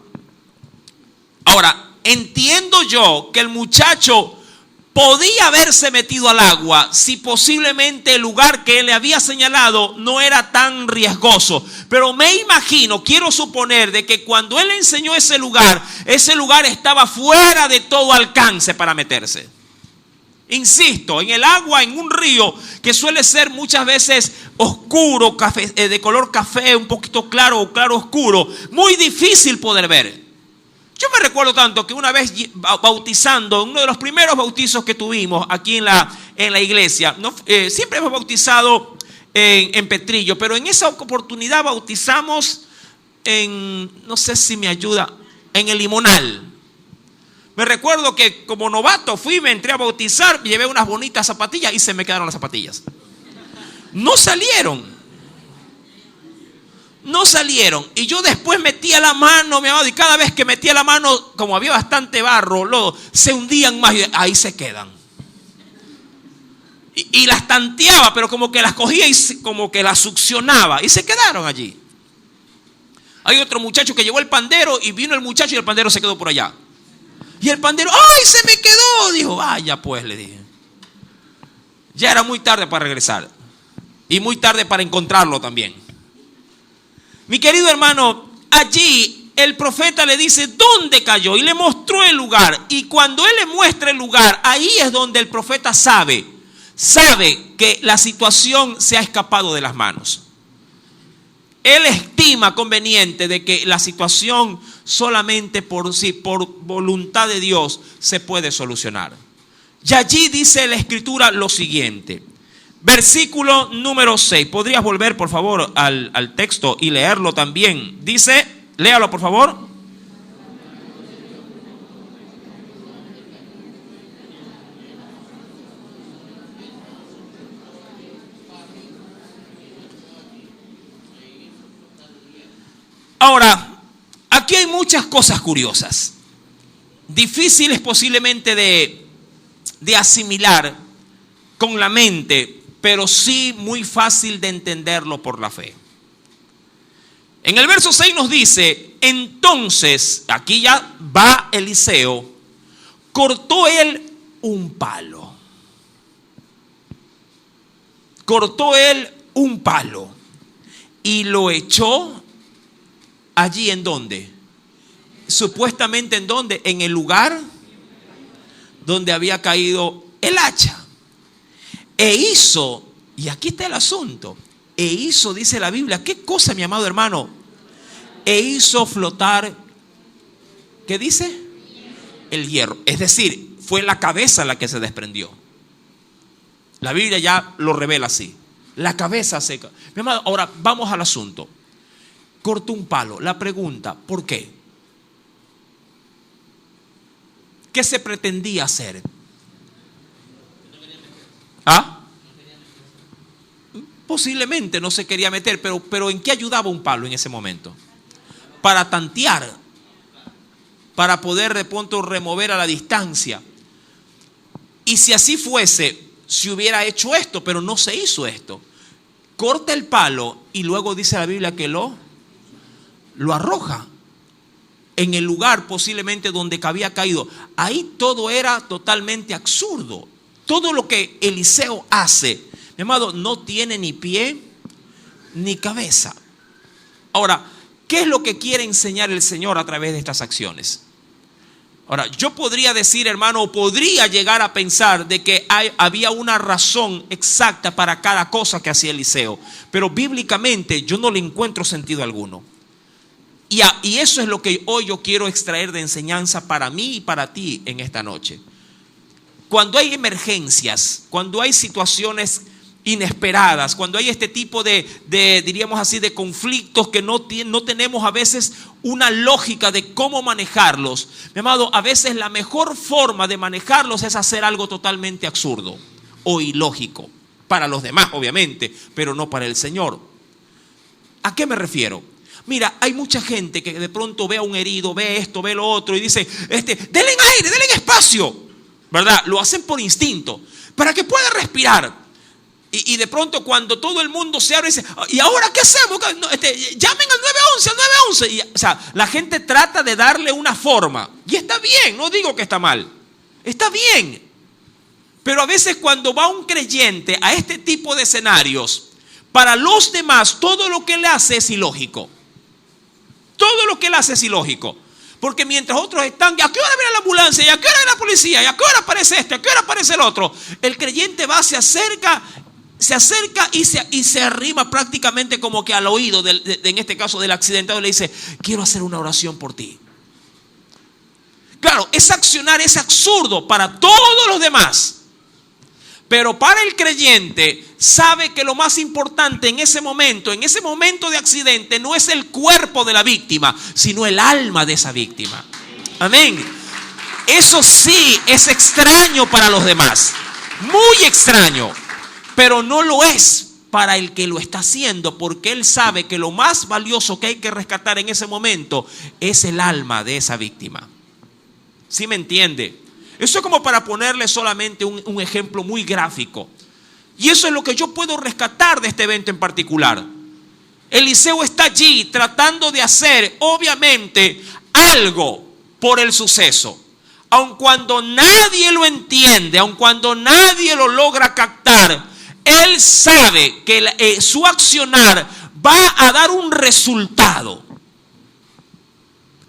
Ahora, entiendo yo que el muchacho podía haberse metido al agua si posiblemente el lugar que él le había señalado no era tan riesgoso. Pero me imagino, quiero suponer, de que cuando él enseñó ese lugar estaba fuera de todo alcance para meterse. Insisto, en el agua, en un río que suele ser muchas veces oscuro, café, de color café, un poquito claro o claro oscuro, muy difícil poder ver. Yo me recuerdo tanto que una vez bautizando, uno de los primeros bautizos que tuvimos aquí en la iglesia, siempre hemos bautizado en Petrillo, pero en esa oportunidad bautizamos no sé si me ayuda, en el Limonal. Me recuerdo que como novato me entré a bautizar, llevé unas bonitas zapatillas y se me quedaron las zapatillas. No salieron. Y yo después metía la mano, mi amado, y cada vez que metía la mano, como había bastante barro, lodo, se hundían más y ahí se quedan. Y las tanteaba, pero como que las cogía y como que las succionaba y se quedaron allí. Hay otro muchacho que llevó el pandero y vino el muchacho y el pandero se quedó por allá. Y el pandero, ¡ay, se me quedó! Dijo, vaya pues, le dije. Ya era muy tarde para regresar y muy tarde para encontrarlo también. Mi querido hermano, allí el profeta le dice dónde cayó y le mostró el lugar. Y cuando él le muestra el lugar, ahí es donde el profeta sabe que la situación se ha escapado de las manos. Él estima conveniente de que la situación solamente por voluntad de Dios se puede solucionar. Y allí dice la escritura lo siguiente. Versículo número 6. ¿Podrías volver por favor al texto y leerlo también? Dice, léalo por favor. Ahora, aquí hay muchas cosas curiosas, difíciles posiblemente de asimilar con la mente, pero sí muy fácil de entenderlo por la fe. En el verso 6 nos dice, entonces, aquí ya va Eliseo, cortó él un palo. Cortó él un palo y lo echó allí. ¿En dónde? Supuestamente ¿en dónde? En el lugar donde había caído el hacha. E hizo, y aquí está el asunto, dice la Biblia, ¿qué cosa, mi amado hermano? E hizo flotar, ¿qué dice? El hierro. Es decir, fue la cabeza la que se desprendió. La Biblia ya lo revela así. La cabeza seca. Mi amado, ahora vamos al asunto. Cortó un palo. La pregunta, ¿por qué? ¿Qué se pretendía hacer? ¿Ah? Posiblemente no se quería meter, pero ¿en qué ayudaba un palo en ese momento? Para tantear, para poder de pronto remover a la distancia. Y si así fuese, se hubiera hecho esto, pero no se hizo esto. Corta el palo y luego dice la Biblia que lo arroja en el lugar posiblemente donde había caído. Ahí todo era totalmente absurdo. Todo lo que Eliseo hace, mi amado, no tiene ni pie ni cabeza. Ahora, ¿qué es lo que quiere enseñar el Señor a través de estas acciones? Ahora, yo podría decir, hermano, o podría llegar a pensar de que había una razón exacta para cada cosa que hacía Eliseo, pero bíblicamente yo no le encuentro sentido alguno. Y eso es lo que hoy yo quiero extraer de enseñanza para mí y para ti en esta noche. Cuando hay emergencias, cuando hay situaciones inesperadas, cuando hay este tipo diríamos así, de conflictos que no tenemos a veces una lógica de cómo manejarlos, mi amado, a veces la mejor forma de manejarlos es hacer algo totalmente absurdo o ilógico, para los demás obviamente, pero no para el Señor. ¿A qué me refiero? Mira, hay mucha gente que de pronto ve a un herido, ve esto, ve lo otro y dice, denle aire, denle espacio. ¿verdad? Lo hacen por instinto, para que pueda respirar. Y de pronto cuando todo el mundo se abre y dice, ¿y ahora qué hacemos? Llamen al 911, al 911. O sea, la gente trata de darle una forma. Y está bien, no digo que está mal. Está bien. Pero a veces cuando va un creyente a este tipo de escenarios, para los demás todo lo que él hace es ilógico. Todo lo que él hace es ilógico. Porque mientras otros están, ¿a qué hora viene la ambulancia? ¿Y a qué hora viene la policía? ¿Y a qué hora aparece este? ¿A qué hora aparece el otro? El creyente va, se acerca y se arrima prácticamente como que al oído, en este caso del accidentado, y le dice, quiero hacer una oración por ti. Claro, ese accionar es absurdo para todos los demás. Pero para el creyente sabe que lo más importante en ese momento de accidente, no es el cuerpo de la víctima, sino el alma de esa víctima. Amén. Eso sí es extraño para los demás, muy extraño, pero no lo es para el que lo está haciendo, porque él sabe que lo más valioso que hay que rescatar en ese momento es el alma de esa víctima. ¿Sí me entiende? Eso es como para ponerle solamente un ejemplo muy gráfico. Y eso es lo que yo puedo rescatar de este evento en particular. Eliseo está allí tratando de hacer, obviamente, algo por el suceso. Aun cuando nadie lo entiende, aun cuando nadie lo logra captar, él sabe que su accionar va a dar un resultado.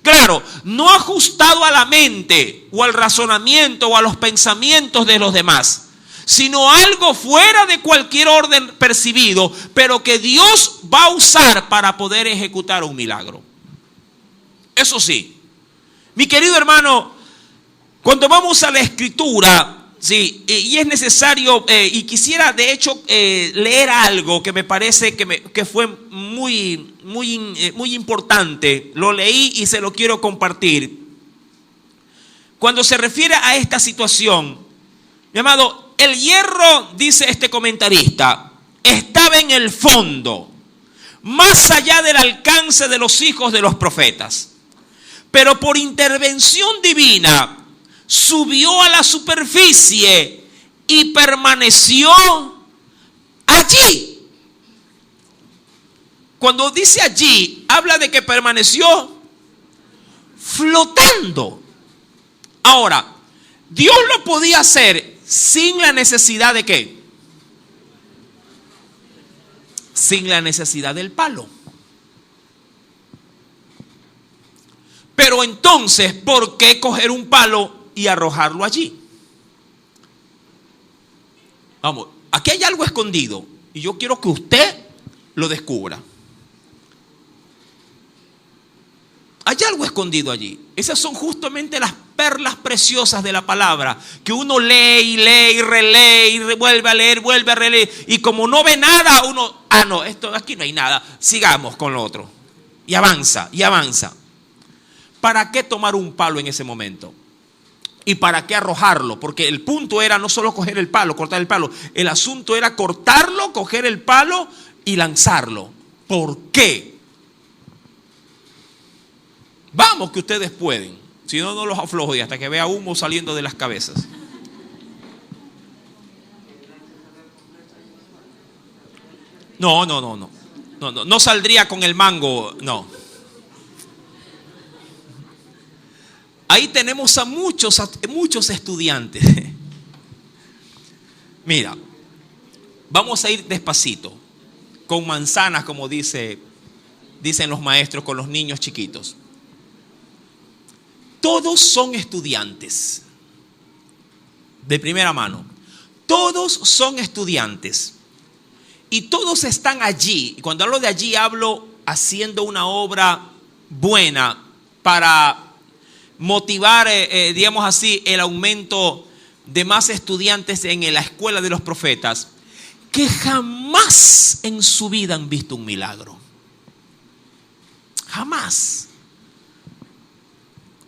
Claro, no ajustado a la mente o al razonamiento o a los pensamientos de los demás, sino algo fuera de cualquier orden percibido, pero que Dios va a usar para poder ejecutar un milagro. Eso sí, mi querido hermano, cuando vamos a la Escritura, sí, y es necesario, y quisiera de hecho leer algo que me parece que fue muy importante. Lo leí y se lo quiero compartir. Cuando se refiere a esta situación, mi amado, el hierro, dice este comentarista, estaba en el fondo, más allá del alcance de los hijos de los profetas. Pero por intervención divina, subió a la superficie y permaneció allí. Cuando dice allí, habla de que permaneció flotando. Ahora, Dios lo podía hacer sin la necesidad de ¿qué? Sin la necesidad del palo. Pero entonces, ¿por qué coger un palo y arrojarlo allí? Vamos, aquí hay algo escondido y yo quiero que usted lo descubra. Hay algo escondido allí. Esas son justamente las perlas preciosas de la palabra, que uno lee y lee y relee y vuelve a leer, vuelve a releer, y como no ve nada, uno, no, esto aquí no hay nada, sigamos con lo otro. Y avanza, y avanza. ¿Para qué tomar un palo en ese momento? ¿Y para qué arrojarlo? Porque el punto era no solo coger el palo, cortar el palo. El asunto era cortarlo, coger el palo y lanzarlo. ¿Por qué? Vamos que ustedes pueden. Si no, no los aflojo y hasta que vea humo saliendo de las cabezas. No saldría con el mango, no. Ahí tenemos a muchos estudiantes. Mira, vamos a ir despacito, con manzanas, como dicen los maestros con los niños chiquitos. Todos son estudiantes, de primera mano. Todos son estudiantes y todos están allí. Y cuando hablo de allí, hablo haciendo una obra buena para motivar, digamos así, el aumento de más estudiantes en la escuela de los profetas, que jamás en su vida han visto un milagro. Jamás.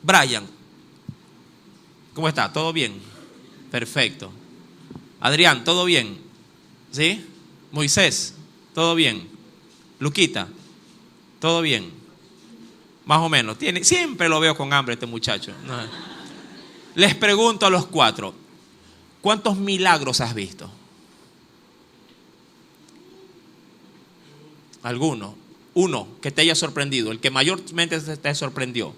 Brian, ¿cómo está? ¿Todo bien? Perfecto. Adrián, ¿todo bien? ¿Sí? Moisés, ¿todo bien? Luquita, ¿todo bien? Más o menos. Siempre lo veo con hambre este muchacho. No. les pregunto a los cuatro, ¿cuántos milagros has visto? ¿Alguno? Uno que te haya sorprendido, el que mayormente te sorprendió.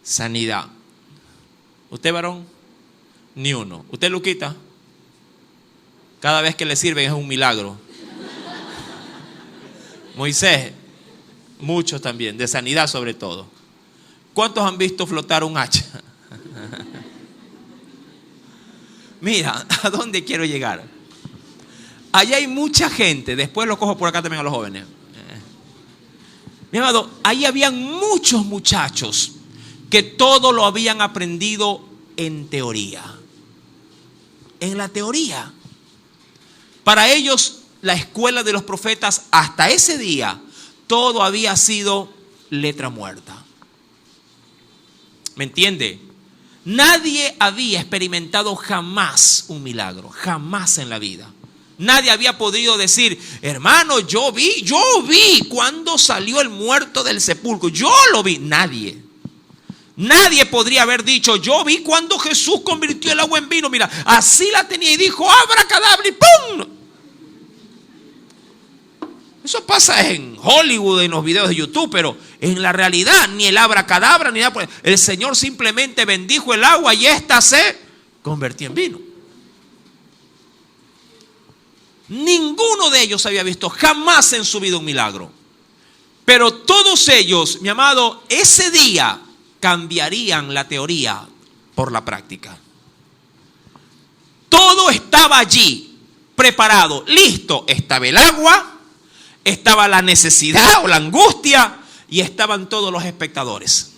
Sanidad. ¿Usted, varón? Ni uno. ¿Usted, Luquita? Cada vez que le sirven es un milagro. Moisés, muchos también, de sanidad sobre todo. ¿Cuántos han visto flotar un hacha? Mira, ¿a dónde quiero llegar? Allá hay mucha gente, después lo cojo por acá también a los jóvenes. Mi amado, ahí habían muchos muchachos que todo lo habían aprendido en teoría. En la teoría. Para ellos, la escuela de los profetas, hasta ese día, todo había sido letra muerta. ¿Me entiende? Nadie había experimentado jamás un milagro, jamás en la vida. Nadie había podido decir, hermano, yo vi cuando salió el muerto del sepulcro. Yo lo vi. Nadie podría haber dicho, yo vi cuando Jesús convirtió el agua en vino. Mira, así la tenía y dijo, abracadabra y ¡pum! Eso pasa en Hollywood, en los videos de YouTube, pero en la realidad ni el abracadabra ni nada. El Señor simplemente bendijo el agua y ésta se convirtió en vino. Ninguno de ellos había visto jamás en su vida un milagro. Pero todos ellos, mi amado, ese día cambiarían la teoría por la práctica. Todo estaba allí, preparado, listo. Estaba el agua, estaba la necesidad o la angustia y estaban todos los espectadores.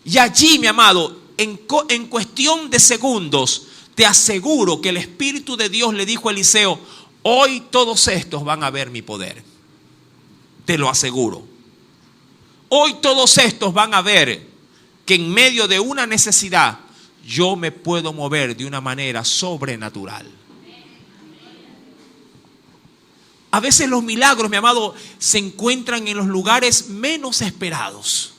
Y allí, mi amado, en cuestión de segundos, te aseguro que el Espíritu de Dios le dijo a Eliseo, hoy todos estos van a ver mi poder. Te lo aseguro. Hoy todos estos van a ver que en medio de una necesidad yo me puedo mover de una manera sobrenatural. A veces los milagros, mi amado, se encuentran en los lugares menos esperados.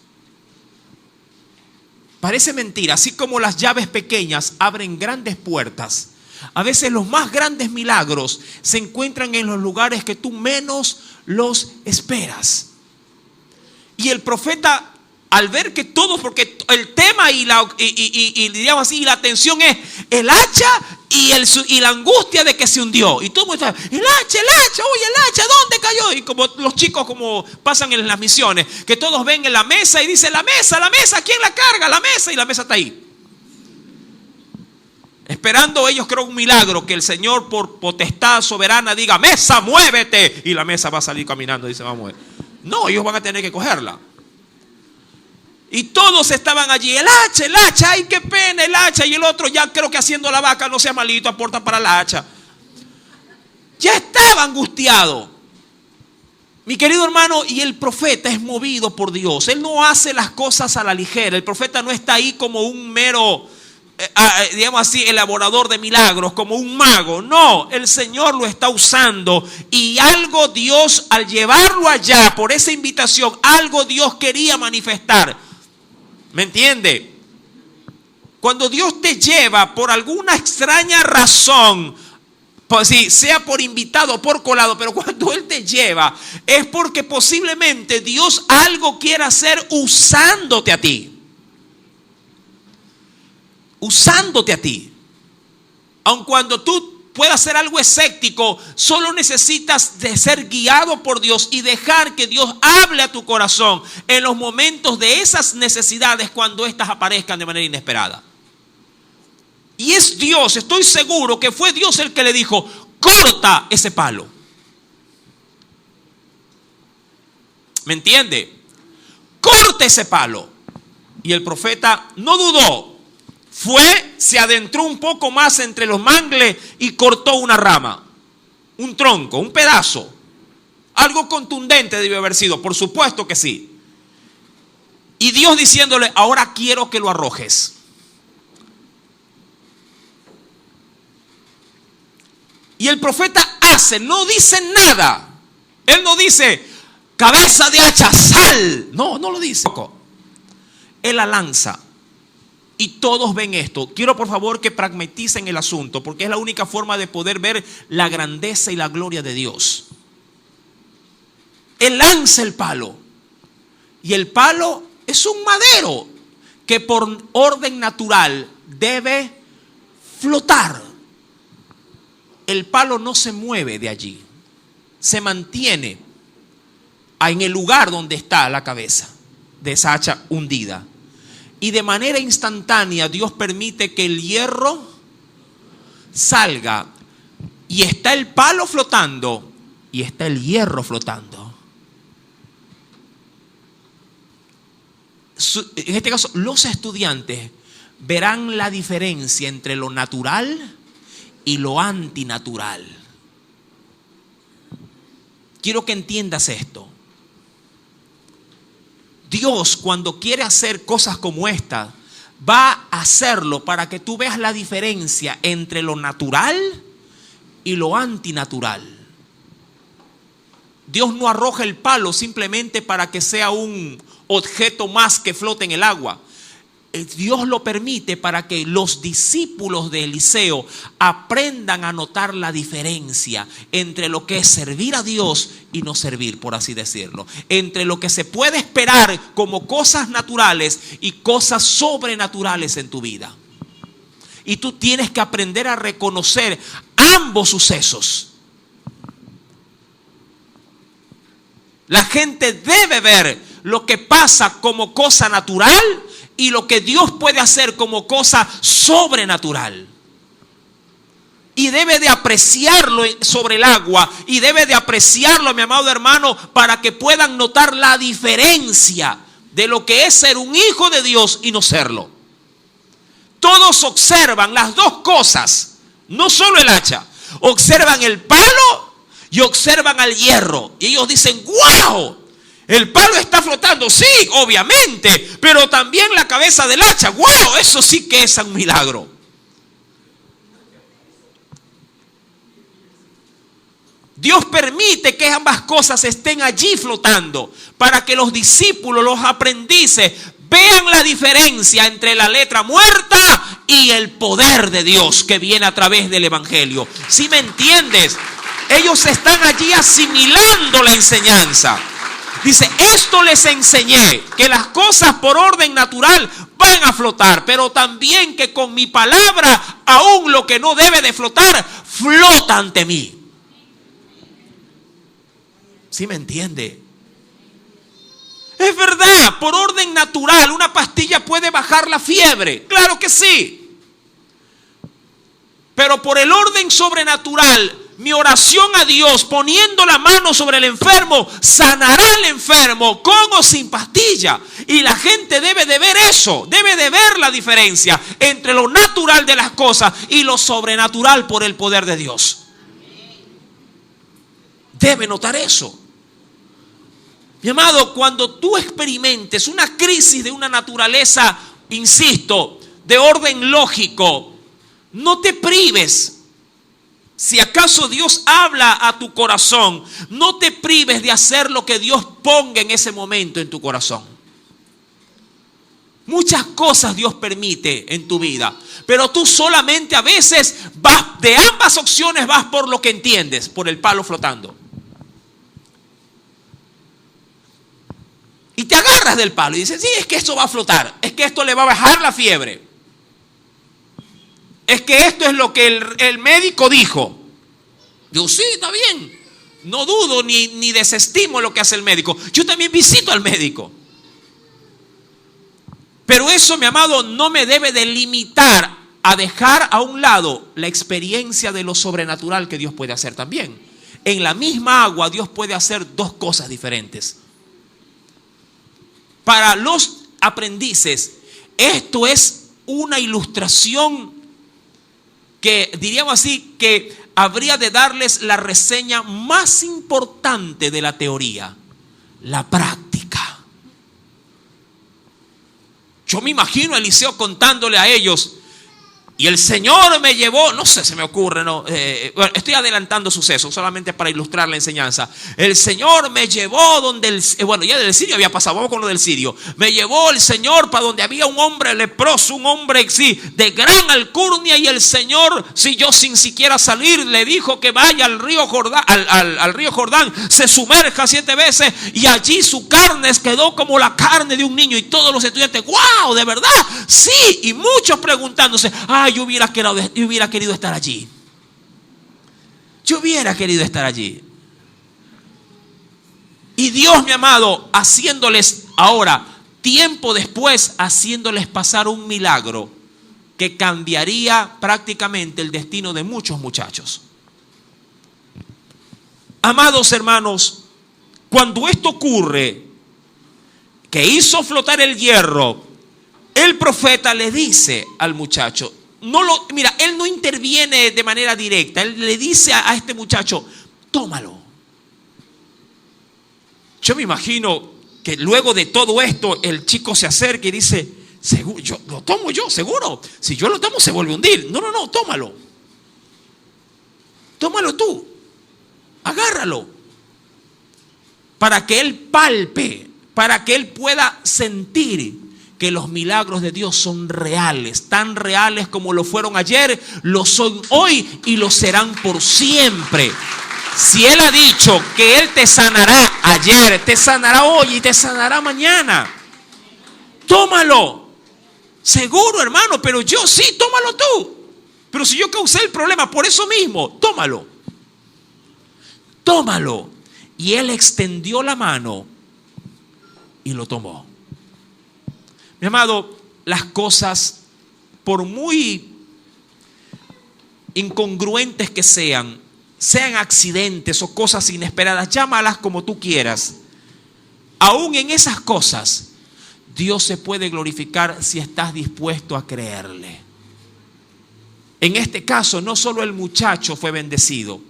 Parece mentira, así como las llaves pequeñas abren grandes puertas. A veces los más grandes milagros se encuentran en los lugares que tú menos los esperas. Y el profeta, al ver que todos, porque el tema digamos así, la atención es el hacha y la angustia de que se hundió. Y todo el mundo está, el hacha, oye, el hacha, ¿dónde cayó? Y como los chicos como pasan en las misiones, que todos ven en la mesa y dicen, la mesa, ¿quién la carga? La mesa, y la mesa está ahí. Esperando ellos, creo, un milagro, que el Señor por potestad soberana diga, mesa, muévete. Y la mesa va a salir caminando y se va a mover. No, ellos van a tener que cogerla. Y todos estaban allí, el hacha, ay, qué pena, el hacha. Y el otro ya creo que haciendo la vaca, no sea malito, aporta para la hacha. Ya estaba angustiado. Mi querido hermano, y el profeta es movido por Dios. Él no hace las cosas a la ligera. El profeta no está ahí como un mero, digamos así, elaborador de milagros, como un mago. No, el Señor lo está usando. Y algo Dios, al llevarlo allá por esa invitación, algo Dios quería manifestar. ¿Me entiende? Cuando Dios te lleva por alguna extraña razón, pues sí, sea por invitado o por colado, pero cuando Él te lleva es porque posiblemente Dios algo quiera hacer usándote a ti. Usándote a ti. Aun cuando tú puedas hacer algo escéptico, solo necesitas de ser guiado por Dios y dejar que Dios hable a tu corazón en los momentos de esas necesidades, cuando éstas aparezcan de manera inesperada. Y es Dios, estoy seguro que fue Dios el que le dijo, corta ese palo. ¿Me entiende? Corta ese palo. Y el profeta no dudó. Fue, se adentró un poco más entre los mangles y cortó una rama, un tronco, un pedazo. Algo contundente debió haber sido, por supuesto que sí. Y Dios diciéndole, ahora quiero que lo arrojes. Y el profeta hace, no dice nada. Él no dice, cabeza de hacha, sal. No lo dice. Él la lanza. Y todos ven esto. Quiero por favor que pragmaticen el asunto, porque es la única forma de poder ver la grandeza y la gloria de Dios. Él lanza el palo. Y el palo es un madero que por orden natural debe flotar. El palo no se mueve de allí. Se mantiene en el lugar donde está la cabeza de esa hacha hundida. Y de manera instantánea Dios permite que el hierro salga. Y está el palo flotando y está el hierro flotando. En este caso, los estudiantes verán la diferencia entre lo natural y lo antinatural. Quiero que entiendas esto. Dios, cuando quiere hacer cosas como esta, va a hacerlo para que tú veas la diferencia entre lo natural y lo antinatural. Dios no arroja el palo simplemente para que sea un objeto más que flote en el agua. Dios lo permite para que los discípulos de Eliseo aprendan a notar la diferencia entre lo que es servir a Dios y no servir, por así decirlo. Entre lo que se puede esperar como cosas naturales y cosas sobrenaturales en tu vida. Y tú tienes que aprender a reconocer ambos sucesos. La gente debe ver lo que pasa como cosa natural y lo que Dios puede hacer como cosa sobrenatural. Y debe de apreciarlo sobre el agua. Y debe de apreciarlo, mi amado hermano, para que puedan notar la diferencia de lo que es ser un hijo de Dios y no serlo. Todos observan las dos cosas, no solo el hacha. Observan el palo y observan al hierro. Y ellos dicen, ¡wow! El palo está flotando, sí, obviamente, pero también la cabeza del hacha. ¡Wow! Eso sí que es un milagro. Dios permite que ambas cosas estén allí flotando para que los discípulos, los aprendices, vean la diferencia entre la letra muerta y el poder de Dios que viene a través del Evangelio. ¿Sí me entiendes? Ellos están allí asimilando la enseñanza. Dice, esto les enseñé, que las cosas por orden natural van a flotar, pero también que con mi palabra, aún lo que no debe de flotar, flota ante mí. ¿Sí me entiende? Es verdad, por orden natural, una pastilla puede bajar la fiebre, claro que sí. Pero por el orden sobrenatural, mi oración a Dios, poniendo la mano sobre el enfermo, sanará al enfermo con o sin pastilla. Y la gente debe de ver eso, debe de ver la diferencia entre lo natural de las cosas y lo sobrenatural por el poder de Dios. Debe notar eso. Mi amado, cuando tú experimentes una crisis de una naturaleza, insisto, de orden lógico, no te prives. Si acaso Dios habla a tu corazón, no te prives de hacer lo que Dios ponga en ese momento en tu corazón. Muchas cosas Dios permite en tu vida, pero tú solamente a veces vas, de ambas opciones vas por lo que entiendes, por el palo flotando. Y te agarras del palo y dices, sí, es que esto va a flotar, es que esto le va a bajar la fiebre. Es que esto es lo que el médico dijo. Digo, sí, está bien. No dudo ni desestimo lo que hace el médico. Yo también visito al médico. Pero eso, mi amado, no me debe de limitar a dejar a un lado la experiencia de lo sobrenatural que Dios puede hacer también. En la misma agua Dios puede hacer dos cosas diferentes. Para los aprendices, esto es una ilustración que, diríamos así, que habría de darles la reseña más importante de la teoría, la práctica. Yo me imagino a Eliseo contándole a ellos, Y el Señor me llevó, no sé, se me ocurre, no, bueno, estoy adelantando sucesos solamente para ilustrar la enseñanza. El Señor me llevó donde, bueno, ya del sirio había pasado, vamos con lo del sirio. Me llevó el Señor para donde había un hombre leproso, un hombre, sí, de gran alcurnia. Y el Señor, sí, yo sin siquiera salir, le dijo que vaya al río Jordán, al río Jordán, se sumerja 7 veces. Y allí su carne quedó como la carne de un niño. Y todos los estudiantes, wow, ¿de verdad? Sí, y muchos preguntándose, yo hubiera querido estar allí. Yo hubiera querido estar allí. Y Dios, mi amado, haciéndoles ahora, tiempo después, haciéndoles pasar un milagro que cambiaría prácticamente el destino de muchos muchachos. Amados hermanos, cuando esto ocurre, que hizo flotar el hierro, el profeta le dice al muchacho, mira, él no interviene de manera directa. Él le dice a este muchacho, tómalo. Yo me imagino que luego de todo esto, el chico se acerca y dice, seguro, lo tomo yo, seguro. Si yo lo tomo, se vuelve a hundir. No, tómalo. Tómalo tú. Agárralo. Para que él palpe, para que él pueda sentir que los milagros de Dios son reales, tan reales como lo fueron ayer, lo son hoy y lo serán por siempre. Si Él ha dicho que Él te sanará ayer, te sanará hoy y te sanará mañana, tómalo. Seguro, hermano, pero yo sí, tómalo tú. Pero si yo causé el problema por eso mismo, tómalo. Tómalo. Y él extendió la mano y lo tomó. Mi amado, las cosas, por muy incongruentes que sean accidentes o cosas inesperadas, llámalas como tú quieras, aún en esas cosas, Dios se puede glorificar si estás dispuesto a creerle. En este caso, no solo el muchacho fue bendecido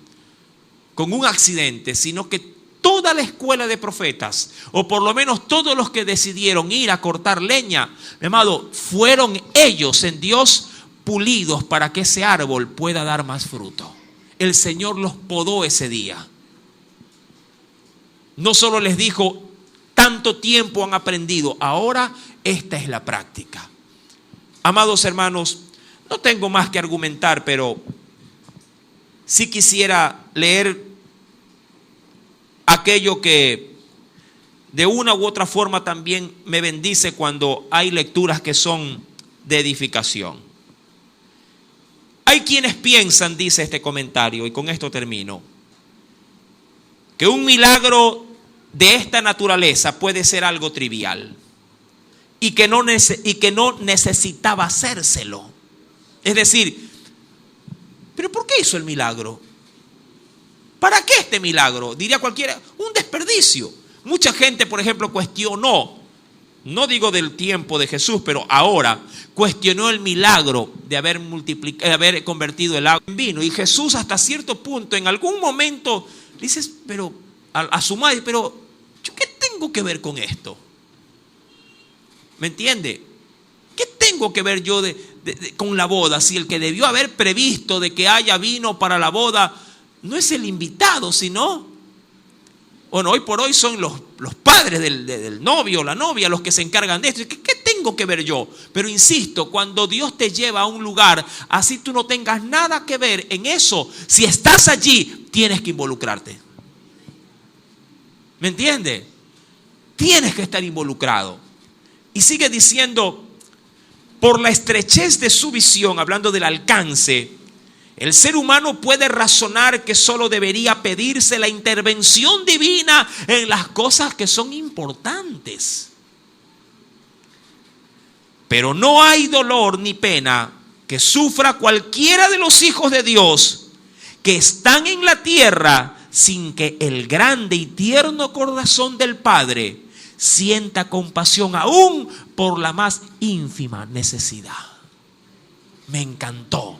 con un accidente, sino que toda la escuela de profetas, o por lo menos todos los que decidieron ir a cortar leña, mi amado, fueron ellos en Dios pulidos para que ese árbol pueda dar más fruto. El Señor los podó ese día. No solo les dijo, tanto tiempo han aprendido, ahora esta es la práctica. Amados hermanos, no tengo más que argumentar, pero sí quisiera leer aquello que de una u otra forma también me bendice cuando hay lecturas que son de edificación. Hay quienes piensan, dice este comentario, y con esto termino, que un milagro de esta naturaleza puede ser algo trivial y que no necesitaba hacérselo. Es decir, ¿pero por qué hizo el milagro? ¿Para qué este milagro? Diría cualquiera, un desperdicio. Mucha gente, por ejemplo, cuestionó, no digo del tiempo de Jesús, pero ahora cuestionó el milagro de haber convertido el agua en vino. Y Jesús hasta cierto punto, en algún momento, dices, pero a su madre, pero ¿yo qué tengo que ver con esto? ¿Me entiende? ¿Qué tengo que ver yo con la boda? Si el que debió haber previsto de que haya vino para la boda no es el invitado, sino, bueno, hoy por hoy son los padres del novio o la novia los que se encargan de esto. ¿Qué tengo que ver yo? Pero insisto, cuando Dios te lleva a un lugar, así tú no tengas nada que ver en eso, si estás allí, tienes que involucrarte. ¿Me entiende? Tienes que estar involucrado. Y sigue diciendo, por la estrechez de su visión, hablando del alcance, el ser humano puede razonar que solo debería pedirse la intervención divina en las cosas que son importantes. Pero no hay dolor ni pena que sufra cualquiera de los hijos de Dios que están en la tierra sin que el grande y tierno corazón del Padre sienta compasión aún por la más ínfima necesidad. Me encantó.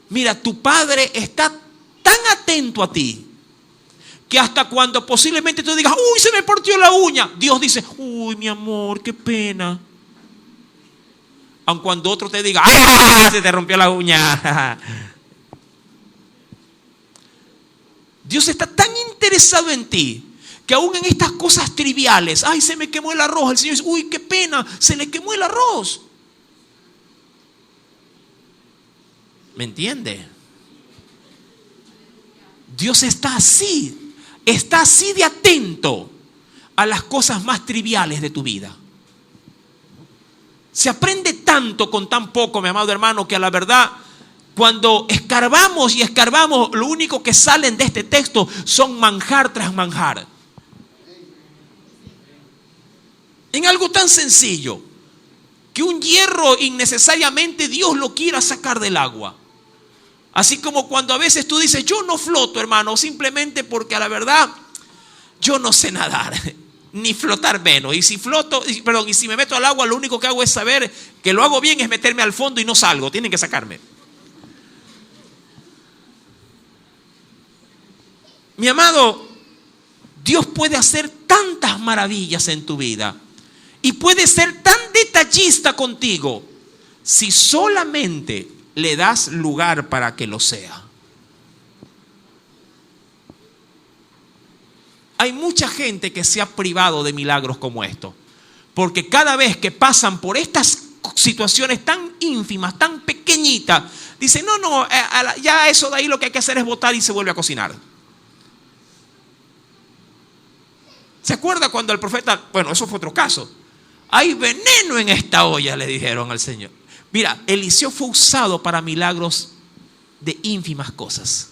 Mira, tu Padre está tan atento a ti. que hasta cuando posiblemente tú digas, uy, se me partió la uña, Dios dice, uy, mi amor, qué pena. Aun cuando otro te diga, ¡ah! Se te rompió la uña. Dios está tan interesado en ti que aún en estas cosas triviales, ay, se me quemó el arroz, el Señor dice, uy, qué pena, se le quemó el arroz. ¿Me entiende? Dios está así de atento a las cosas más triviales de tu vida. Se aprende tanto con tan poco, mi amado hermano, que a la verdad, cuando escarbamos y escarbamos, lo único que salen de este texto son manjar tras manjar. En algo tan sencillo, que un hierro innecesariamente Dios lo quiera sacar del agua. Así como cuando a veces tú dices, yo no floto, hermano, simplemente porque a la verdad yo no sé nadar, ni flotar menos. Y si me meto al agua, lo único que hago es saber que lo hago bien, es meterme al fondo y no salgo, tienen que sacarme. Mi amado, Dios puede hacer tantas maravillas en tu vida y puede ser tan detallista contigo si solamente le das lugar para que lo sea. Hay mucha gente que se ha privado de milagros como esto, porque cada vez que pasan por estas situaciones tan ínfimas, tan pequeñitas, dicen, no, ya eso de ahí lo que hay que hacer es botar y se vuelve a cocinar. ¿Se acuerda cuando el profeta, bueno, eso fue otro caso, hay veneno en esta olla, le dijeron al Señor? Mira, Eliseo fue usado para milagros de ínfimas cosas.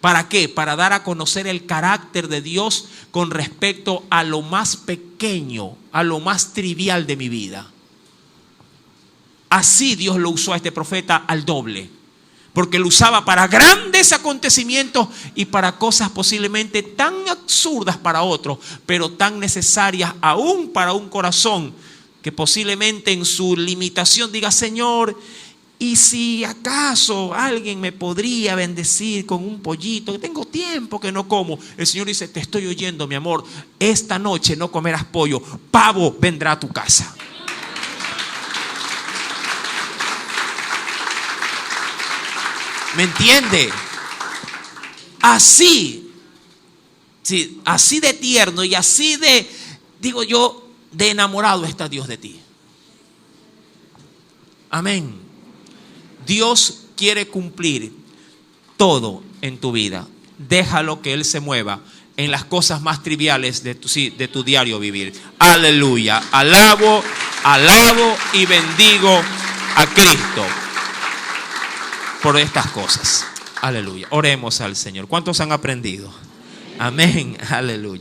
¿Para qué? Para dar a conocer el carácter de Dios con respecto a lo más pequeño, a lo más trivial de mi vida. Así Dios lo usó a este profeta al doble, porque lo usaba para grandes acontecimientos y para cosas posiblemente tan absurdas para otros, pero tan necesarias aún para un corazón que posiblemente en su limitación diga, Señor, ¿y si acaso alguien me podría bendecir con un pollito? Que tengo tiempo que no como. El Señor dice, te estoy oyendo, mi amor. Esta noche no comerás pollo. Pavo vendrá a tu casa. ¿Me entiende? Así, sí, así de tierno y así de, digo yo, de enamorado está Dios de ti. Amén. Dios quiere cumplir todo en tu vida. Déjalo que Él se mueva en las cosas más triviales de tu diario vivir. Aleluya. Alabo y bendigo a Cristo por estas cosas. Aleluya. Oremos al Señor. ¿Cuántos han aprendido? Amén. Aleluya.